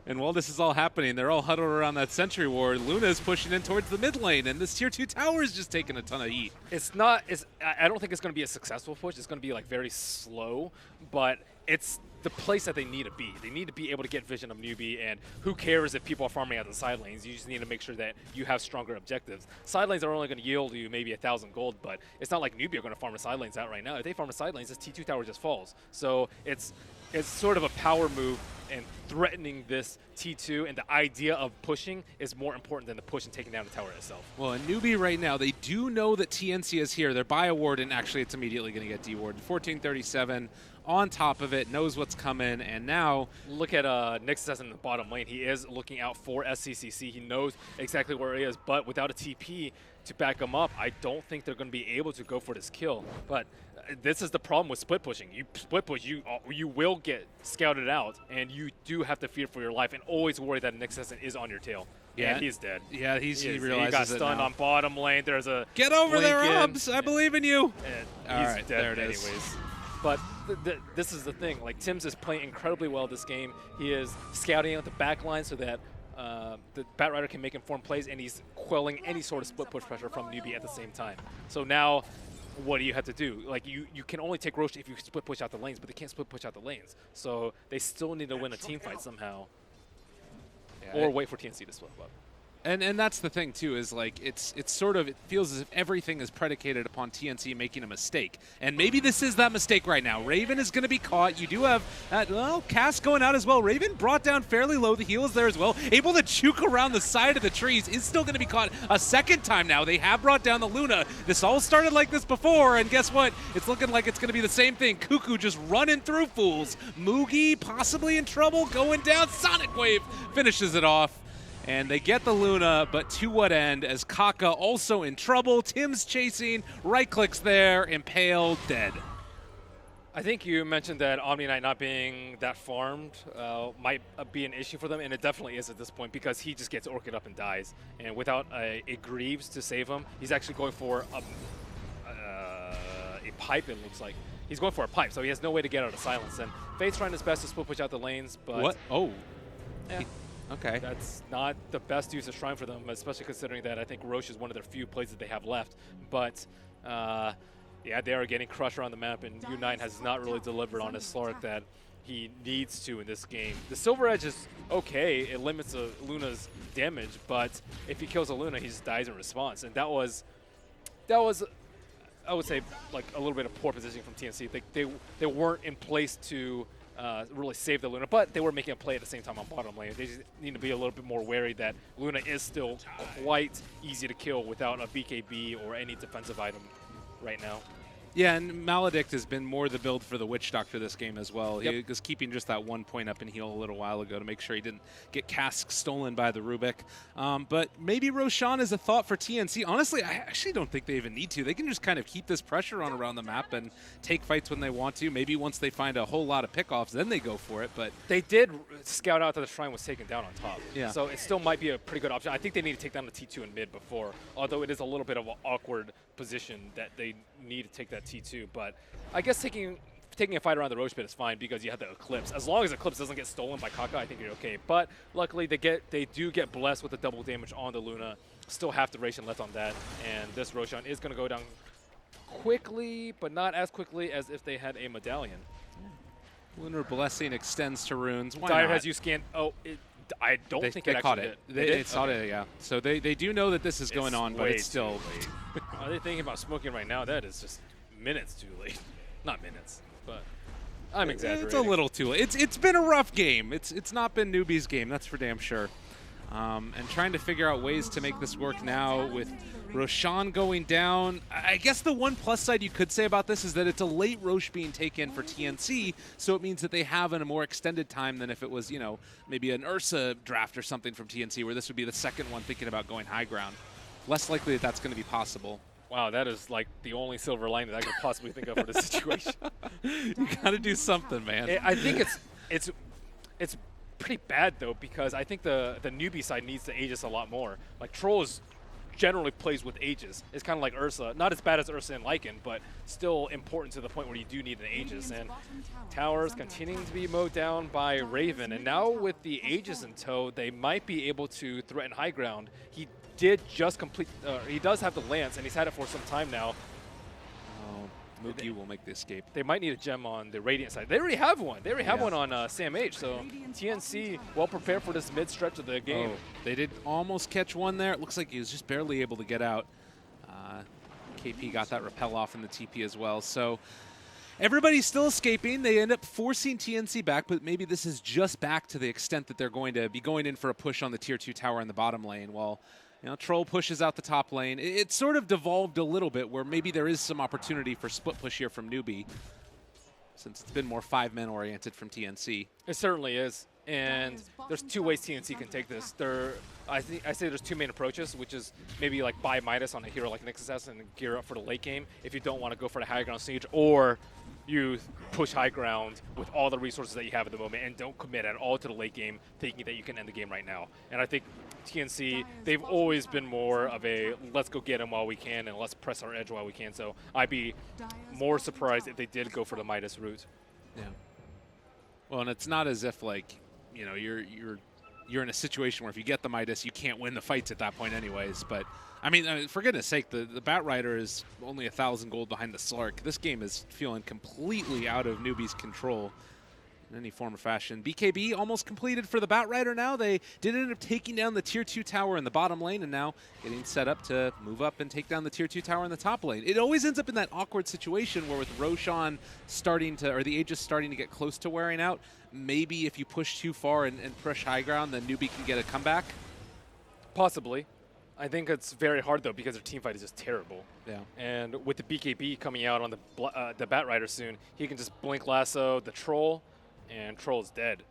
And while this is all happening, they're all huddled around that Sentry Ward. Luna is pushing in towards the mid lane, and this tier 2 tower is just taking a ton of heat. I don't think it's going to be a successful push. It's going to be like very slow, but it's the place that they need to be. They need to be able to get vision of Newbee, and who cares if people are farming out the side lanes? You just need to make sure that you have stronger objectives. Side lanes are only going to yield you maybe 1,000 gold, but it's not like Newbee are going to farm the side lanes out right now. If they farm the side lanes, this T2 tower just falls. So it's sort of a power move, and threatening this T2 and the idea of pushing is more important than the push and taking down the tower itself. Well, in Newbee right now, they do know that TNC is here. They're by a ward, and actually it's immediately going to get dewarded. 1437 on top of it, knows what's coming, and now look at Nyx Assassin in the bottom lane. He is looking out for SCCC. He knows exactly where he is, but without a TP to back him up, I don't think they're going to be able to go for this kill. But this is the problem with split pushing. You split push, you will get scouted out, and you do have to fear for your life and always worry that Nyx Assassin is on your tail. Yeah, and he's dead. Yeah, he realizes he got stunned now. on bottom lane. There's a get over there, Lincoln, Hobbs. I believe in you. And he's dead there it is. anyways. But this is the thing. Like, Tim's is playing incredibly well this game. He is scouting out the back line so that the Batrider can make informed plays, and he's quelling any sort of split push pressure from Newbee at the same time. So now, what do you have to do? Like, you can only take Roche if you split push out the lanes, but they can't split push out the lanes. So they still need to win a team fight somehow, or wait for TNC to split up. And that's the thing too, is like it's sort of, it feels as if everything is predicated upon TNC making a mistake, and maybe this is that mistake right now. Raven is going to be caught. You do have that, well, cast going out as well. Raven brought down fairly low. The heal is there as well, able to juke around the side of the trees. Is still going to be caught a second time now. They have brought down the Luna. This all started like this before, and guess what? It's looking like it's going to be the same thing. Cuckoo just running through fools. Moogie possibly in trouble, going down. Sonic Wave finishes it off. And they get the Luna, but to what end? As Kaka also in trouble. Tim's chasing, right clicks there, impaled, dead. I think you mentioned that Omni Knight not being that farmed might be an issue for them, and it definitely is at this point because he just gets orchid up and dies. And without a Greaves to save him, he's actually going for a pipe, it looks like. He's going for a pipe, so he has no way to get out of silence. And Fate's trying his best to split push out the lanes, but... What? Oh. Yeah. Okay. That's not the best use of Shrine for them, especially considering that I think Roche is one of their few plays that they have left. But... yeah, they are getting crushed around the map, and U9 has not really delivered on his Slark that he needs to in this game. The Silver Edge is okay. It limits Luna's damage, but if he kills a Luna, he just dies in response. And that was, I would say, like a little bit of poor positioning from TNC. They weren't in place to really save the Luna, but they were making a play at the same time on bottom lane. They just need to be a little bit more wary that Luna is still quite easy to kill without a BKB or any defensive item right now. Yeah, and Maledict has been more the build for the Witch Doctor this game as well. Yep. He was keeping just that 1 point up in heal a little while ago to make sure he didn't get casks stolen by the Rubik. But maybe Roshan is a thought for TNC. Honestly, I actually don't think they even need to. They can just kind of keep this pressure on around the map and take fights when they want to. Maybe once they find a whole lot of pickoffs, then they go for it. But they did scout out that the Shrine was taken down on top. Yeah. So it still might be a pretty good option. I think they need to take down the T2 in mid before, although it is a little bit of an awkward position that they need to take that T2. But I guess taking a fight around the Roche pit is fine because you have the Eclipse. As long as Eclipse doesn't get stolen by Kaka, I think you're okay. But luckily they do get blessed with the double damage on the Luna. Still half duration left on that, and this Roshan is going to go down quickly, but not as quickly as if they had a medallion. Lunar Blessing extends to runes. Why Dire not? has you scanned. Oh, I don't think it caught actually it. did. They saw it, yeah. So they do know that this is going on, but it's still... Are they thinking about smoking right now? That is just minutes too late. Not minutes, but I'm exaggerating. It's a little too late. It's been a rough game. It's not been Newbee's game, that's for damn sure. And trying to figure out ways to make this work now with Roshan going down. I guess the one plus side you could say about this is that it's a late Roche being taken for TNC, so it means that they have a more extended time than if it was, maybe an Ursa draft or something from TNC, where this would be the second one thinking about going high ground. Less likely that that's going to be possible. Wow, that is like the only silver line that I could possibly think of for this situation. You got to do something, man. I think it's pretty bad though, because I think the Newbee side needs the Aegis a lot more. Like Trolls generally plays with Aegis. It's kind of like Ursa, not as bad as Ursa and Lycan, but still important to the point where you do need an Aegis. And towers continuing to be mowed down by Raven, and now with the Aegis in tow, they might be able to threaten high ground. He did just complete. He does have the Lance, and he's had it for some time now. Mookie will make the escape. They might need a gem on the Radiant side. They already have one. They already have one on Sam H. So TNC well prepared for this mid stretch of the game. Oh, they did almost catch one there. It looks like he was just barely able to get out. KP got that repel off in the TP as well. So everybody's still escaping. They end up forcing TNC back, but maybe this is just back to the extent that they're going to be going in for a push on the tier 2 tower in the bottom lane. Well, Troll pushes out the top lane. It sort of devolved a little bit where maybe there is some opportunity for split push here from Newbee, since it's been more 5-man oriented from TNC. It certainly is. And there's two ways TNC can take this. I say there's two main approaches, which is maybe like buy Midas on a hero like Nyx Assassin and gear up for the late game if you don't want to go for the high ground siege, or you push high ground with all the resources that you have at the moment and don't commit at all to the late game, thinking that you can end the game right now. And I think TNC, they've always been more of a let's go get him while we can and let's press our edge while we can. So I'd be more surprised if they did go for the Midas route. Yeah. Well, and it's not as if like, you're in a situation where if you get the Midas, you can't win the fights at that point anyways. But I mean, for goodness sake, the Bat Rider is only 1,000 gold behind the Slark. This game is feeling completely out of Newbee's control in any form or fashion. BKB almost completed for the Bat Rider now. They did end up taking down the tier 2 tower in the bottom lane and now getting set up to move up and take down the tier 2 tower in the top lane. It always ends up in that awkward situation where with Roshan or the Aegis starting to get close to wearing out, maybe if you push too far and push high ground, then Newbee can get a comeback. Possibly. I think it's very hard though because their team fight is just terrible. Yeah. And with the BKB coming out on the Bat Rider soon, he can just blink lasso the Troll, and Troll's dead.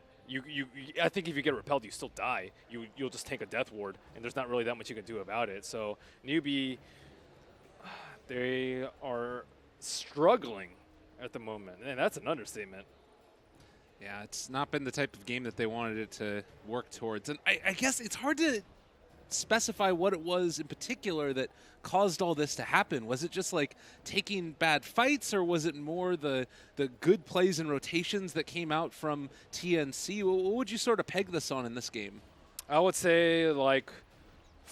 I think if you get repelled, you still die. You'll just take a death ward, and there's not really that much you can do about it. So Newbee, they are struggling at the moment, and that's an understatement. Yeah, it's not been the type of game that they wanted it to work towards. And I guess it's hard to specify what it was in particular that caused all this to happen. Was it just like taking bad fights, or was it more the good plays and rotations that came out from TNC? What would you sort of peg this on in this game? I would say like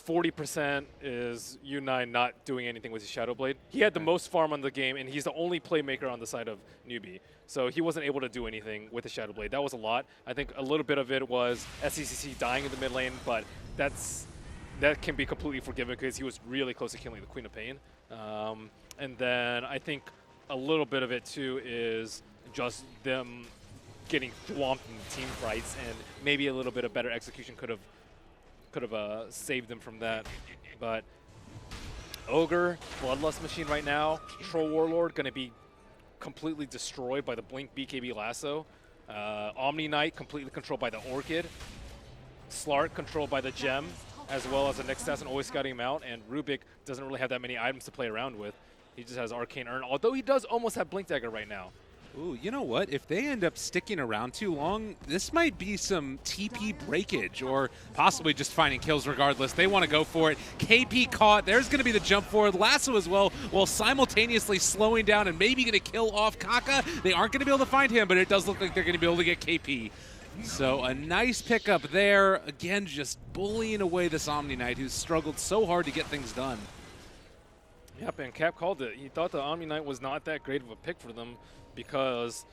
40% is U9 not doing anything with his Shadow Blade. He had the most farm on the game, and he's the only playmaker on the side of Newbee. So he wasn't able to do anything with the Shadow Blade. That was a lot. I think a little bit of it was SCCC dying in the mid lane, but that can be completely forgiven because he was really close to killing the Queen of Pain. And then I think a little bit of it too is just them getting swamped in team fights, and maybe a little bit of better execution could have saved them from that. But Ogre, Bloodlust Machine right now, Troll Warlord going to be completely destroyed by the Blink BKB Lasso. Omni Knight completely controlled by the Orchid. Slark controlled by the Gem, as well as the next assassin always scouting him out. And Rubik doesn't really have that many items to play around with. He just has Arcane Urn, although he does almost have Blink Dagger right now. Ooh, you know what? If they end up sticking around too long, this might be some TP breakage, or possibly just finding kills regardless. They want to go for it. KP caught. There's going to be the jump forward. Lasso as well, while simultaneously slowing down and maybe going to kill off Kaka. They aren't going to be able to find him, but it does look like they're going to be able to get KP. So a nice pickup there. Again, just bullying away this Omni Knight, who's struggled so hard to get things done. Yep, and Cap called it. He thought the Omni Knight was not that great of a pick for them because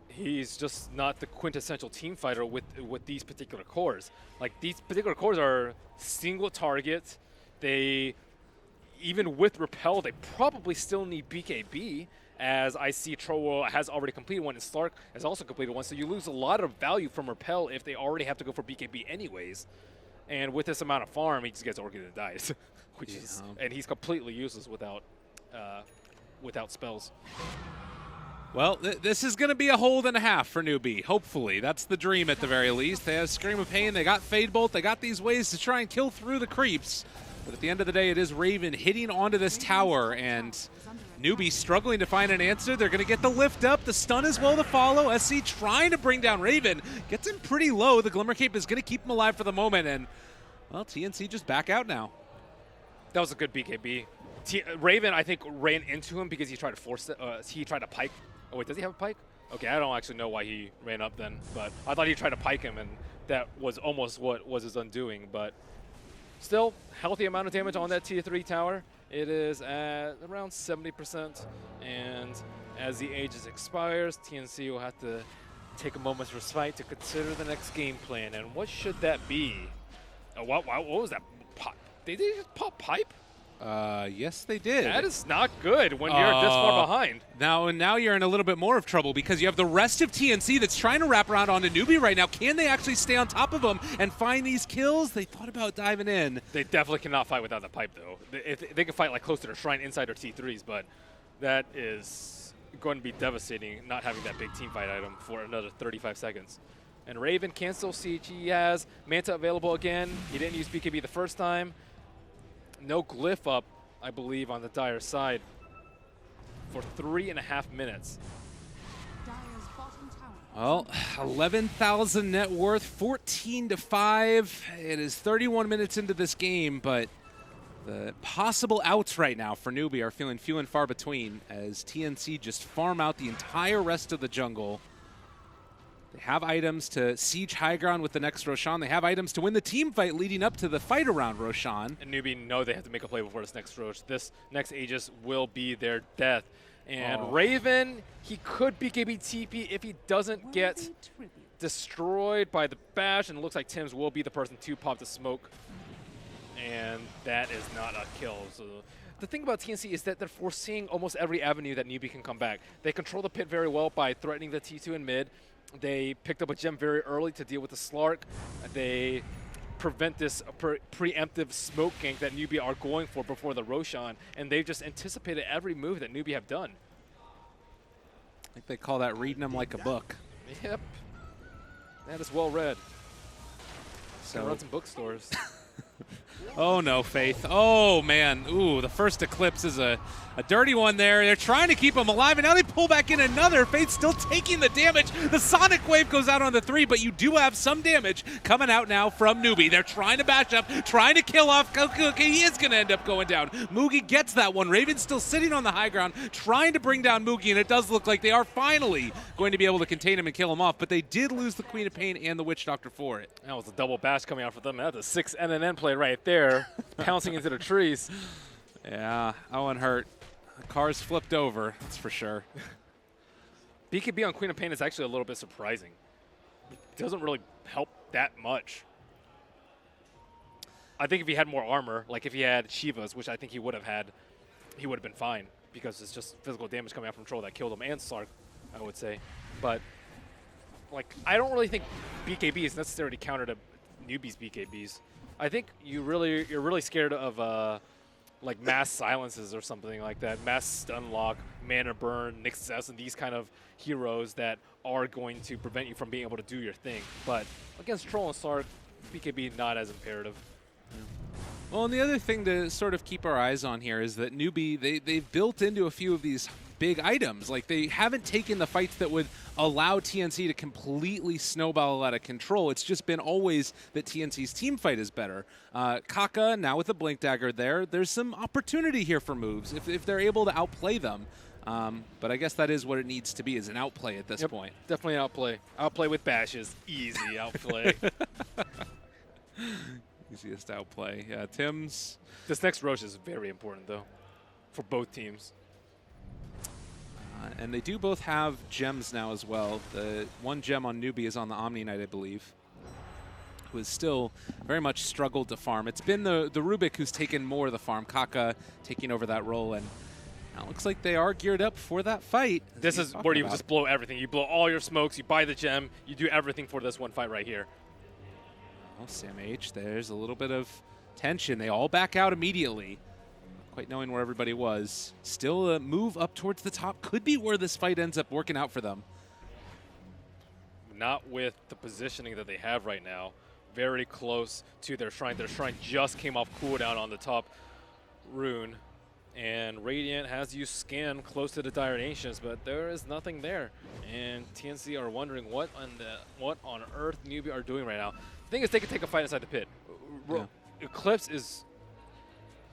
he's just not the quintessential team fighter with these particular cores. Like, these particular cores are single target. They, even with Repel, they probably still need BKB, as I see Troll has already completed one and Slark has also completed one. So you lose a lot of value from Repel if they already have to go for BKB anyways. And with this amount of farm, he just gets Orchid and dies, which is, and he's completely useless without spells. Well, this is going to be a hold and a half for Newbee, hopefully. That's the dream at the very least. They have Scream of Pain, they got Fade Bolt, they got these ways to try and kill through the creeps. But at the end of the day, it is Raven hitting onto this tower, and Newbee struggling to find an answer. They're going to get the lift up, the stun as well to follow. SC trying to bring down Raven. Gets him pretty low. The Glimmer Cape is going to keep him alive for the moment, and, well, TNC just back out now. That was a good BKB. Raven, I think, ran into him because he tried to force it. He tried to pike. Oh, wait, does he have a pike? Okay, I don't actually know why he ran up then, but I thought he tried to pike him, and that was almost what was his undoing. But still, healthy amount of damage on that tier 3 tower. It is at around 70%, and as the Aegis expires, TNC will have to take a moment's respite to consider the next game plan. And what should that be? Oh, what was that? Pop? Did they just pop pipe? Yes, they did. That is not good when you're this far behind. Now you're in a little bit more of trouble because you have the rest of TNC that's trying to wrap around onto Newbee right now. Can they actually stay on top of him and find these kills? They thought about diving in. They definitely cannot fight without the pipe, though. They can fight like close to their shrine inside their T3s, but that is going to be devastating not having that big team fight item for another 35 seconds. And Raven can still siege. He has Manta available again. He didn't use BKB the first time. No glyph up, I believe, on the Dire side for 3.5 minutes. Dire's bottom tower. Well, 11,000 net worth, 14-5. It is 31 minutes into this game, but the possible outs right now for Newbee are feeling few and far between as TNC just farm out the entire rest of the jungle. They have items to siege high ground with the next Roshan. They have items to win the team fight leading up to the fight around Roshan. And Newbee know they have to make a play before this next Rosh. This next Aegis will be their death. And Raven, he could BKB TP if he doesn't get destroyed by the bash. And it looks like Tims will be the person to pop the smoke. And that is not a kill. So the thing about TNC is that they're foreseeing almost every avenue that Newbee can come back. They control the pit very well by threatening the T2 in mid. They picked up a gem very early to deal with the Slark. They prevent this preemptive smoke gank that Newbee are going for before the Roshan, and they've just anticipated every move that Newbee have done. I think they call that reading them like a book. Yep. That is well read. So run some bookstores. Oh no, Faith. Oh man. Ooh, the first Eclipse is a dirty one there. They're trying to keep him alive, and now they pull back in another. Faith still taking the damage. The Sonic Wave goes out on the 3, but you do have some damage coming out now from Newbee. They're trying to bash up, trying to kill off Goku. Okay, he is going to end up going down. Mugi gets that one. Raven's still sitting on the high ground, trying to bring down Mugi, and it does look like they are finally going to be able to contain him and kill him off, but they did lose the Queen of Pain and the Witch Doctor for it. That was a double bash coming out for them. That's a 6 NNN play right there, pouncing into the trees. Yeah, that one hurt. The car's flipped over, that's for sure. BKB on Queen of Pain is actually a little bit surprising. It doesn't really help that much. I think if he had more armor, like if he had Shivas, which I think he would have had, he would have been fine because it's just physical damage coming out from Troll that killed him, and Slark, I would say. But like, I don't really think BKB is necessarily counter to Newbee's BKBs. I think you're really scared of like mass silences or something like that, mass stun lock, mana burn, Nixus, and these kind of heroes that are going to prevent you from being able to do your thing. But against Troll and Slark, BKB not as imperative. Well, and the other thing to sort of keep our eyes on here is that Newbee, they've built into a few of these big items. Like, they haven't taken the fights that would allow TNC to completely snowball out of control. It's just been always that TNC's team fight is better. Kaka, now with the Blink Dagger there's some opportunity here for moves if they're able to outplay them. But I guess that is what it needs to be, is an outplay at this point. Definitely an outplay. Outplay with bashes. Easy outplay. Easiest outplay. Yeah, Tim's. This next Roche is very important, though, for both teams. And they do both have gems now as well. The one gem on Newbee is on the Omni Knight, I believe, who has still very much struggled to farm. It's been the Rubik who's taken more of the farm, Kaka taking over that role, and now it looks like they are geared up for that fight. This is where you just blow everything. You blow all your smokes, you buy the gem, you do everything for this one fight right here. Oh, Sam H, there's a little bit of tension. They all back out immediately. Quite knowing where everybody was. Still a move up towards the top. Could be where this fight ends up working out for them. Not with the positioning that they have right now. Very close to their shrine. Their shrine just came off cooldown on the top rune. And Radiant has you scan close to the Dire Nations, but there is nothing there. And TNC are wondering what on earth Newbee are doing right now. The thing is, they can take a fight inside the pit. Yeah. Eclipse is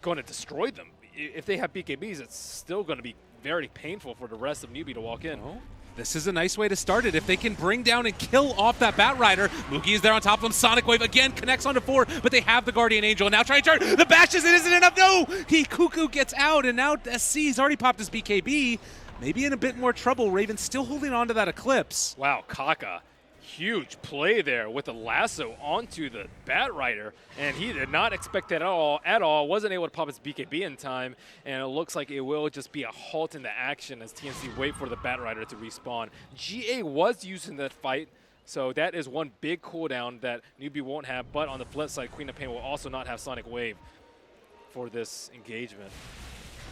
going to destroy them. If they have BKBs, it's still going to be very painful for the rest of Newbee to walk in. Oh. This is a nice way to start it. If they can bring down and kill off that Bat Rider, Mugi is there on top of him. Sonic Wave again connects onto 4, but they have the Guardian Angel. And now trying to charge. The bashes, it isn't enough. No! Cuckoo gets out, and now SC's already popped his BKB. Maybe in a bit more trouble. Raven still holding on to that Eclipse. Wow, Kaka. Huge play there with the lasso onto the Bat Rider, and he did not expect that at all. Wasn't able to pop his BKB in time, and it looks like it will just be a halt in the action as TNC wait for the Bat Rider to respawn. GA was used in that fight, so that is one big cooldown that Newbee won't have, but on the flip side, Queen of Pain will also not have Sonic Wave for this engagement.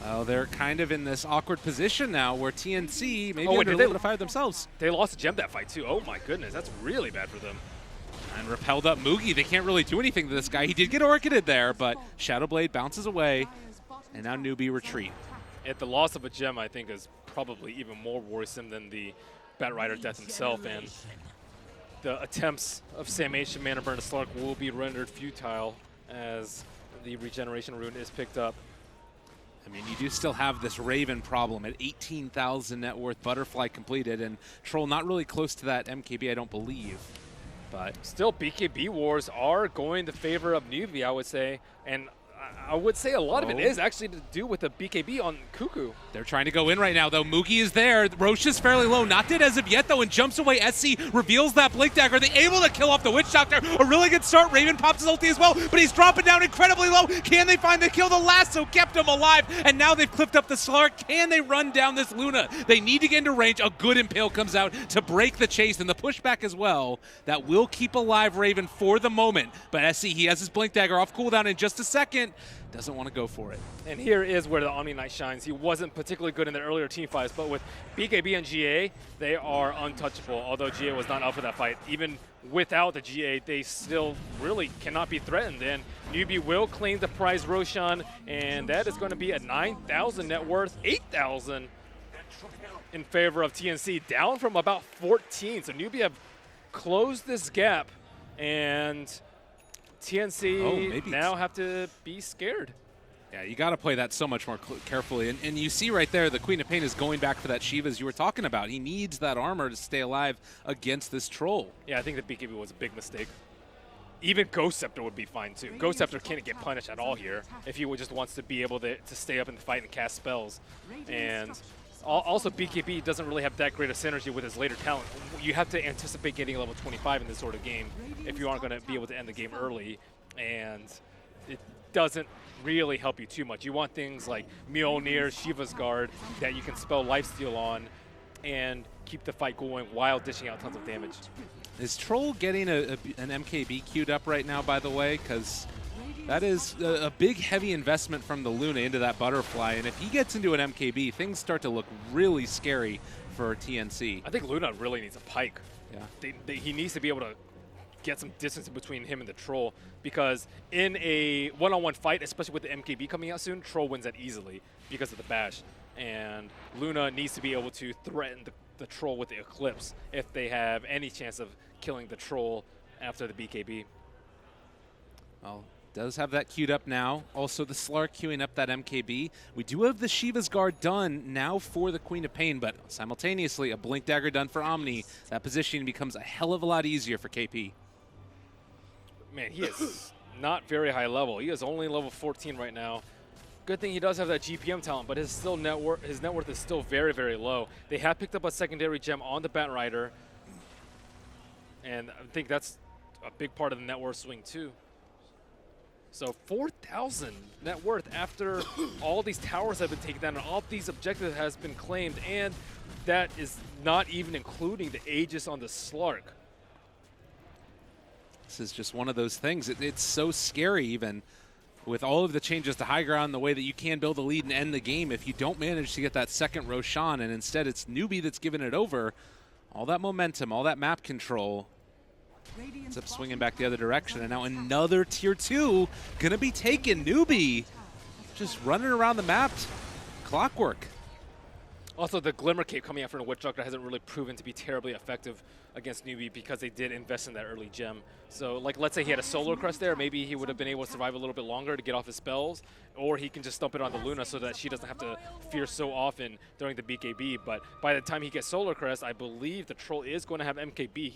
Well, they're kind of in this awkward position now where TNC maybe wait, under a little bit of fire themselves. They lost a gem that fight too. Oh my goodness, that's really bad for them. And repelled up Mugi. They can't really do anything to this guy. He did get Orchided there, but Shadowblade bounces away, and now Newbee retreat. At the loss of a gem, I think, is probably even more worrisome than the Bat Rider death himself, and the attempts of Sam H and Mana Burn to Slark will be rendered futile as the regeneration rune is picked up. I mean, you do still have this Raven problem at 18,000 net worth, Butterfly completed, and Troll not really close to that MKB, I don't believe. But still, BKB wars are going in favor of Newbee, I would say, and I would say a lot of it is actually to do with the BKB on Cuckoo. They're trying to go in right now, though. Mugi is there. Roche is fairly low. Not dead as of yet, though, and jumps away. SC reveals that Blink Dagger. Are they able to kill off the Witch Doctor? A really good start. Raven pops his ulti as well, but he's dropping down incredibly low. Can they find the kill? The lasso kept him alive, and now they've clipped up the Slark. Can they run down this Luna? They need to get into range. A good Impale comes out to break the chase, and the pushback as well. That will keep alive Raven for the moment. But SC, he has his Blink Dagger off cooldown in just a second. doesn't want to go for it. And here is where the Omni Knight shines. He wasn't particularly good in the earlier team fights, but with BKB and GA, they are untouchable, although GA was not up for that fight. Even without the GA, they still really cannot be threatened. And Newbee will claim the prize Roshan, and that is going to be a 9,000 net worth, 8,000 in favor of TNC, down from about 14. So Newbee have closed this gap, and TNC now have to be scared. Yeah, you got to play that so much more carefully. And you see right there, the Queen of Pain is going back for that Shiva as you were talking about. He needs that armor to stay alive against this troll. Yeah, I think the BKB was a big mistake. Even Ghost Scepter would be fine too. Ghost Scepter can't get punished at all here if he just wants to be able to stay up in the fight and cast spells. And also BKB doesn't really have that great of synergy with his later talent. You have to anticipate getting level 25 in this sort of game if you aren't going to be able to end the game early. And it doesn't really help you too much. You want things like Mjolnir, Shiva's Guard that you can spell Lifesteal on and keep the fight going while dishing out tons of damage. Is Troll getting an MKB queued up right now, by the way? Because that is a big, heavy investment from the Luna into that Butterfly. And if he gets into an MKB, things start to look really scary for TNC. I think Luna really needs a Pike. Yeah. He needs to be able to get some distance between him and the Troll, because in a one-on-one fight, especially with the MKB coming out soon, Troll wins that easily because of the bash. And Luna needs to be able to threaten the Troll with the Eclipse if they have any chance of killing the Troll after the BKB. Well, does have that queued up now. Also the Slark queuing up that MKB. We do have the Shiva's Guard done now for the Queen of Pain, but simultaneously a Blink Dagger done for Omni. That positioning becomes a hell of a lot easier for KP. Man, he is not very high level. He is only level 14 right now. Good thing he does have that GPM talent, but his net worth is still very, very low. They have picked up a secondary gem on the Bat Rider, and I think that's a big part of the net worth swing too. So 4,000 net worth after all these towers have been taken down and all these objectives has been claimed, and that is not even including the Aegis on the Slark. This is just one of those things. It's so scary even with all of the changes to high ground, the way that you can build a lead and end the game. If you don't manage to get that second Roshan and instead it's Newbee that's giving it over, all that momentum, all that map control ends up swinging back the other direction. And now another tier 2 gonna be taken. Newbee just running around the map, clockwork. Also, the Glimmer Cape coming out from the Witch Doctor hasn't really proven to be terribly effective against Newbee because they did invest in that early gem. So, like, let's say he had a Solar Crest there, maybe he would have been able to survive a little bit longer to get off his spells, or he can just stump it on the Luna so that she doesn't have to fear so often during the BKB. But by the time he gets Solar Crest, I believe the Troll is going to have MKB.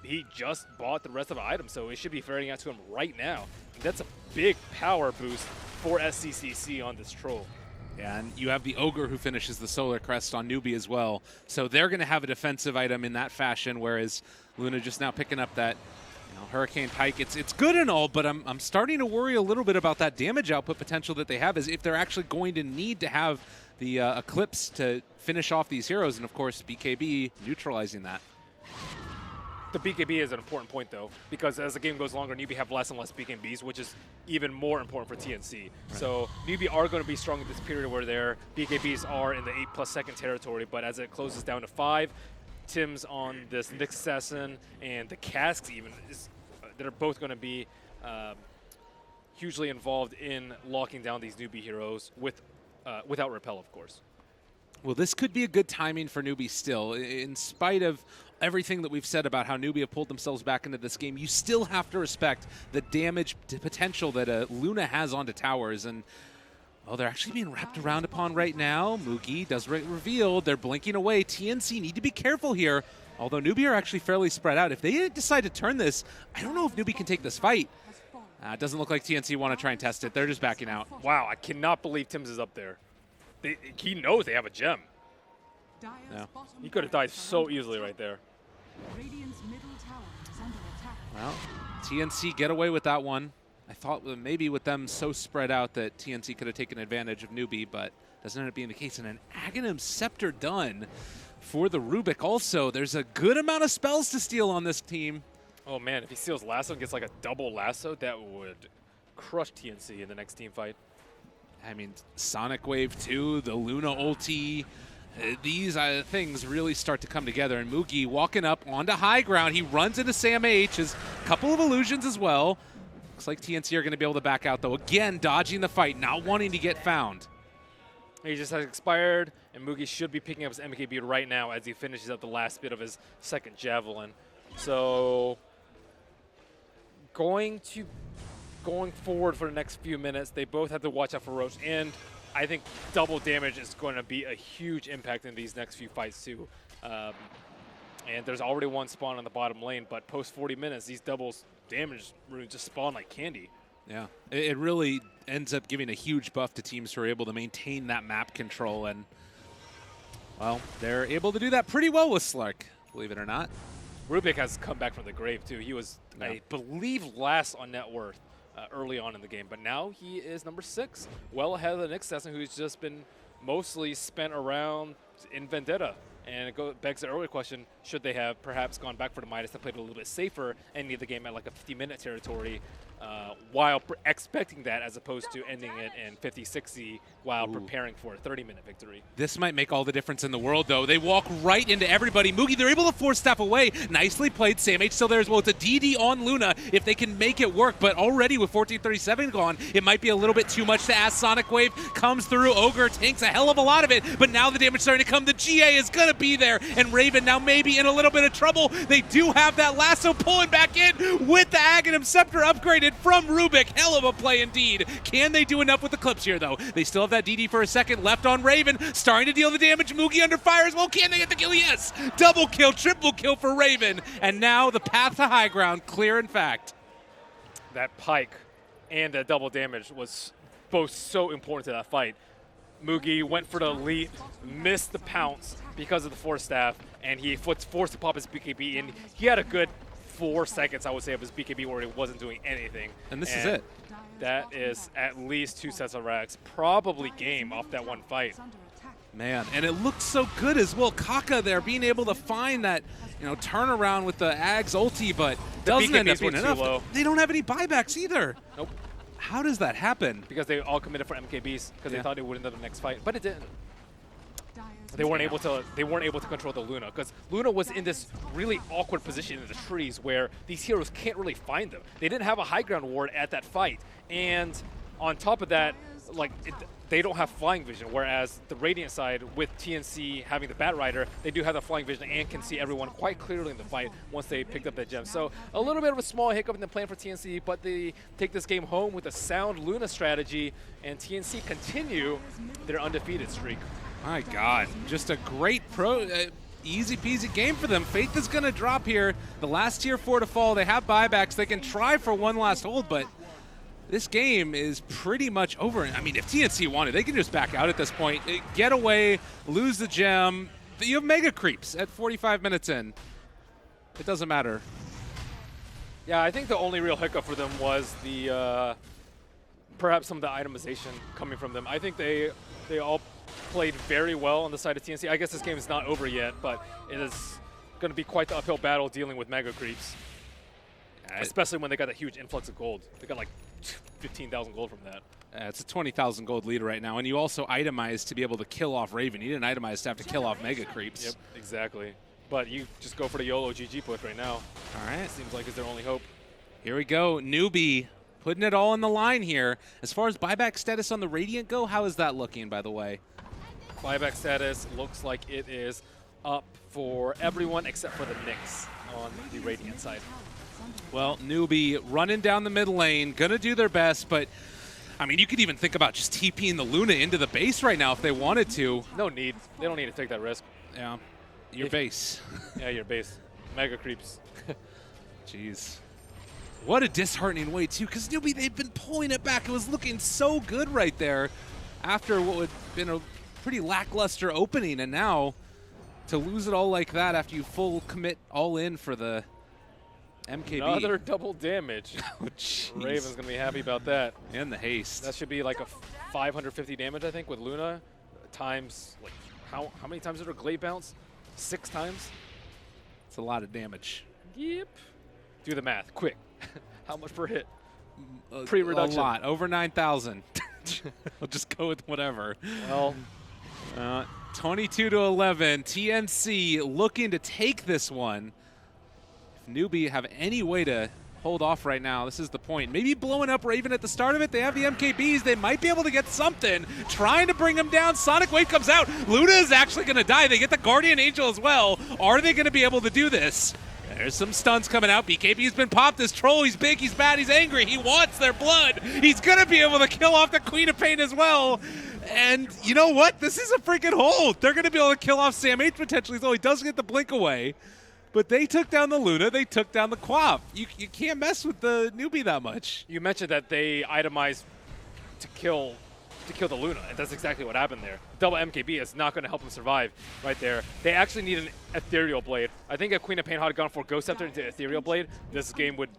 He just bought the rest of the items, so it should be ferreting out to him right now. And that's a big power boost for SCCC on this Troll. Yeah, and you have the Ogre who finishes the Solar Crest on Newbee as well. So they're going to have a defensive item in that fashion, whereas Luna just now picking up that Hurricane Pike. It's good and all, but I'm starting to worry a little bit about that damage output potential that they have, is if they're actually going to need to have the Eclipse to finish off these heroes, and of course BKB neutralizing that. The BKB is an important point, though, because as the game goes longer, Newbee have less and less BKBs, which is even more important for TNC. Right. So Newbee are going to be strong in this period where their BKBs are in the 8+ second territory, but as it closes down to 5, Tim's on this Nyx Assassin and the Casks even, that are both going to be hugely involved in locking down these Newbee heroes without Repel, of course. Well, this could be a good timing for Newbee still. In spite of everything that we've said about how Newbee have pulled themselves back into this game, you still have to respect the damage potential that Luna has onto towers. And, well, they're actually being wrapped around upon right now. Mugi does reveal. They're blinking away. TNC need to be careful here, although Newbee are actually fairly spread out. If they decide to turn this, I don't know if Newbee can take this fight. It doesn't look like TNC want to try and test it. They're just backing out. Wow, I cannot believe Tim's is up there. He knows they have a gem. Yeah. He could have died so easily right there. Well, TNC get away with that one. I thought maybe with them so spread out that TNC could have taken advantage of Newbee, but doesn't end up being the case. And an Aghanim Scepter done for the Rubik also. There's a good amount of spells to steal on this team. Oh man, if he steals Lasso and gets like a double Lasso, that would crush TNC in the next team fight. I mean, Sonic Wave 2, the Luna ulti, these things really start to come together. And Mugi walking up onto high ground. He runs into Sam H. Has a couple of illusions as well. Looks like TNC are going to be able to back out, though. Again, dodging the fight, not wanting to get found. He just has expired, and Mugi should be picking up his MKB right now as he finishes up the last bit of his second javelin. So going forward for the next few minutes, they both have to watch out for Roche, and I think double damage is going to be a huge impact in these next few fights too. And there's already one spawn on the bottom lane, but post 40 minutes, these doubles damage runes just spawn like candy. Yeah, it really ends up giving a huge buff to teams who are able to maintain that map control, and, well, they're able to do that pretty well with Slark, believe it or not. Rubik has come back from the grave too. He was, I believe, last on net worth early on in the game, but now he is number 6, well ahead of the next assassin who's just been mostly spent around in Vendetta. And it begs the earlier question, should they have perhaps gone back for the Midas and played a little bit safer, ending the game at like a 50-minute territory while expecting that, as opposed to ending it in 50-60 while preparing for a 30-minute victory. This might make all the difference in the world, though. They walk right into everybody. Mugi, they're able to force staff away. Nicely played. Sam H still there as well. It's a DD on Luna if they can make it work, but already with 14:37 gone, it might be a little bit too much to ask. Sonic Wave comes through. Ogre tanks a hell of a lot of it, but now the damage starting to come. The GA is going to be there, and Raven now maybe in a little bit of trouble. They do have that lasso pulling back in with the Aghanim Scepter upgraded from Rubik. Hell of a play indeed. Can they do enough with the clips here, though? They still have that DD for a second left on Raven, starting to deal the damage. Mugi under fire as well. Can they get the kill? Yes! Double kill, triple kill for Raven. And now the path to high ground clear, in fact. That pike and that double damage was both so important to that fight. Mugi went for the leap, missed the pounce because of the force staff, and he forced to pop his BKB, and he had a good 4 seconds, I would say, of his BKB where he wasn't doing anything. And this is it. That is at least 2 sets of racks, probably game off that one fight. Man, and it looked so good as well. Kaka there being able to find that, turnaround with the Ags ulti, but doesn't end up being enough. Low. They don't have any buybacks either. Nope. How does that happen? Because they all committed for MKBs because they thought it would end up the next fight, but it didn't. They weren't able to control the Luna because Luna was in this really awkward position in the trees where these heroes can't really find them. They didn't have a high ground ward at that fight, and on top of that, they don't have flying vision, whereas the Radiant side, with TNC having the Bat Rider, they do have the flying vision and can see everyone quite clearly in the fight once they picked up that gem. So a little bit of a small hiccup in the plan for TNC, but they take this game home with a sound Luna strategy, and TNC continue their undefeated streak. My God, just a great easy peasy game for them. Faith is going to drop here. The last tier 4 to fall. They have buybacks. They can try for one last hold, but this game is pretty much over. I mean, if TNC wanted, they can just back out at this point. Get away, lose the gem. You have mega creeps at 45 minutes in. It doesn't matter. Yeah, I think the only real hiccup for them was the perhaps some of the itemization coming from them. I think they all played very well on the side of TNC. I guess this game is not over yet, but it is going to be quite the uphill battle dealing with mega creeps. Especially when they got a huge influx of gold. They got like 15,000 gold from that. It's a 20,000 gold leader right now, and you also itemize to be able to kill off Raven. You didn't itemize to have to kill off mega creeps. Yep, exactly. But you just go for the YOLO GG push right now. All right. Seems like it's their only hope. Here we go. Newbee putting it all on the line here. As far as buyback status on the Radiant go, how is that looking, by the way? Buyback status looks like it is up for everyone except for the Knicks on the Radiant side. Well, Newbee running down the mid lane, gonna do their best, but I mean, you could even think about just TPing the Luna into the base right now if they wanted to. No need. They don't need to take that risk. Yeah, your base. Yeah, your base. Mega creeps. Jeez. What a disheartening way, too, because Newbee, they've been pulling it back. It was looking so good right there after what would have been a pretty lackluster opening, and now to lose it all like that after you full commit all in for the MKB. Another double damage. Oh, jeez. Raven's going to be happy about that. And the haste. That should be like a 550 damage, I think, with Luna. Times, like, how many times did her Glade bounce? 6 times? It's a lot of damage. Yep. Do the math, quick. How much per hit? Pre-reduction. A lot, over 9,000. I'll just go with whatever. Well, 22-11. TNC looking to take this one. If Newbee have any way to hold off right now, this is the point. Maybe blowing up Raven at the start of it. They have the MKBs. They might be able to get something. Trying to bring him down. Sonic Wave comes out. Luna is actually going to die. They get the Guardian Angel as well. Are they going to be able to do this? There's some stuns coming out. BKB's been popped. This troll, he's big, he's bad, he's angry. He wants their blood. He's going to be able to kill off the Queen of Pain as well. And you know what? This is a freaking hold. They're going to be able to kill off Sam H potentially, so he does get the blink away. But they took down the Luna. They took down the Quap. You can't mess with the Newbee that much. you mentioned that they itemized to kill the Luna, and that's exactly what happened there. Double MKB is not going to help him survive right there. They actually need an Ethereal Blade. I think if Queen of Pain had gone for Ghost Scepter into Ethereal Blade, this game would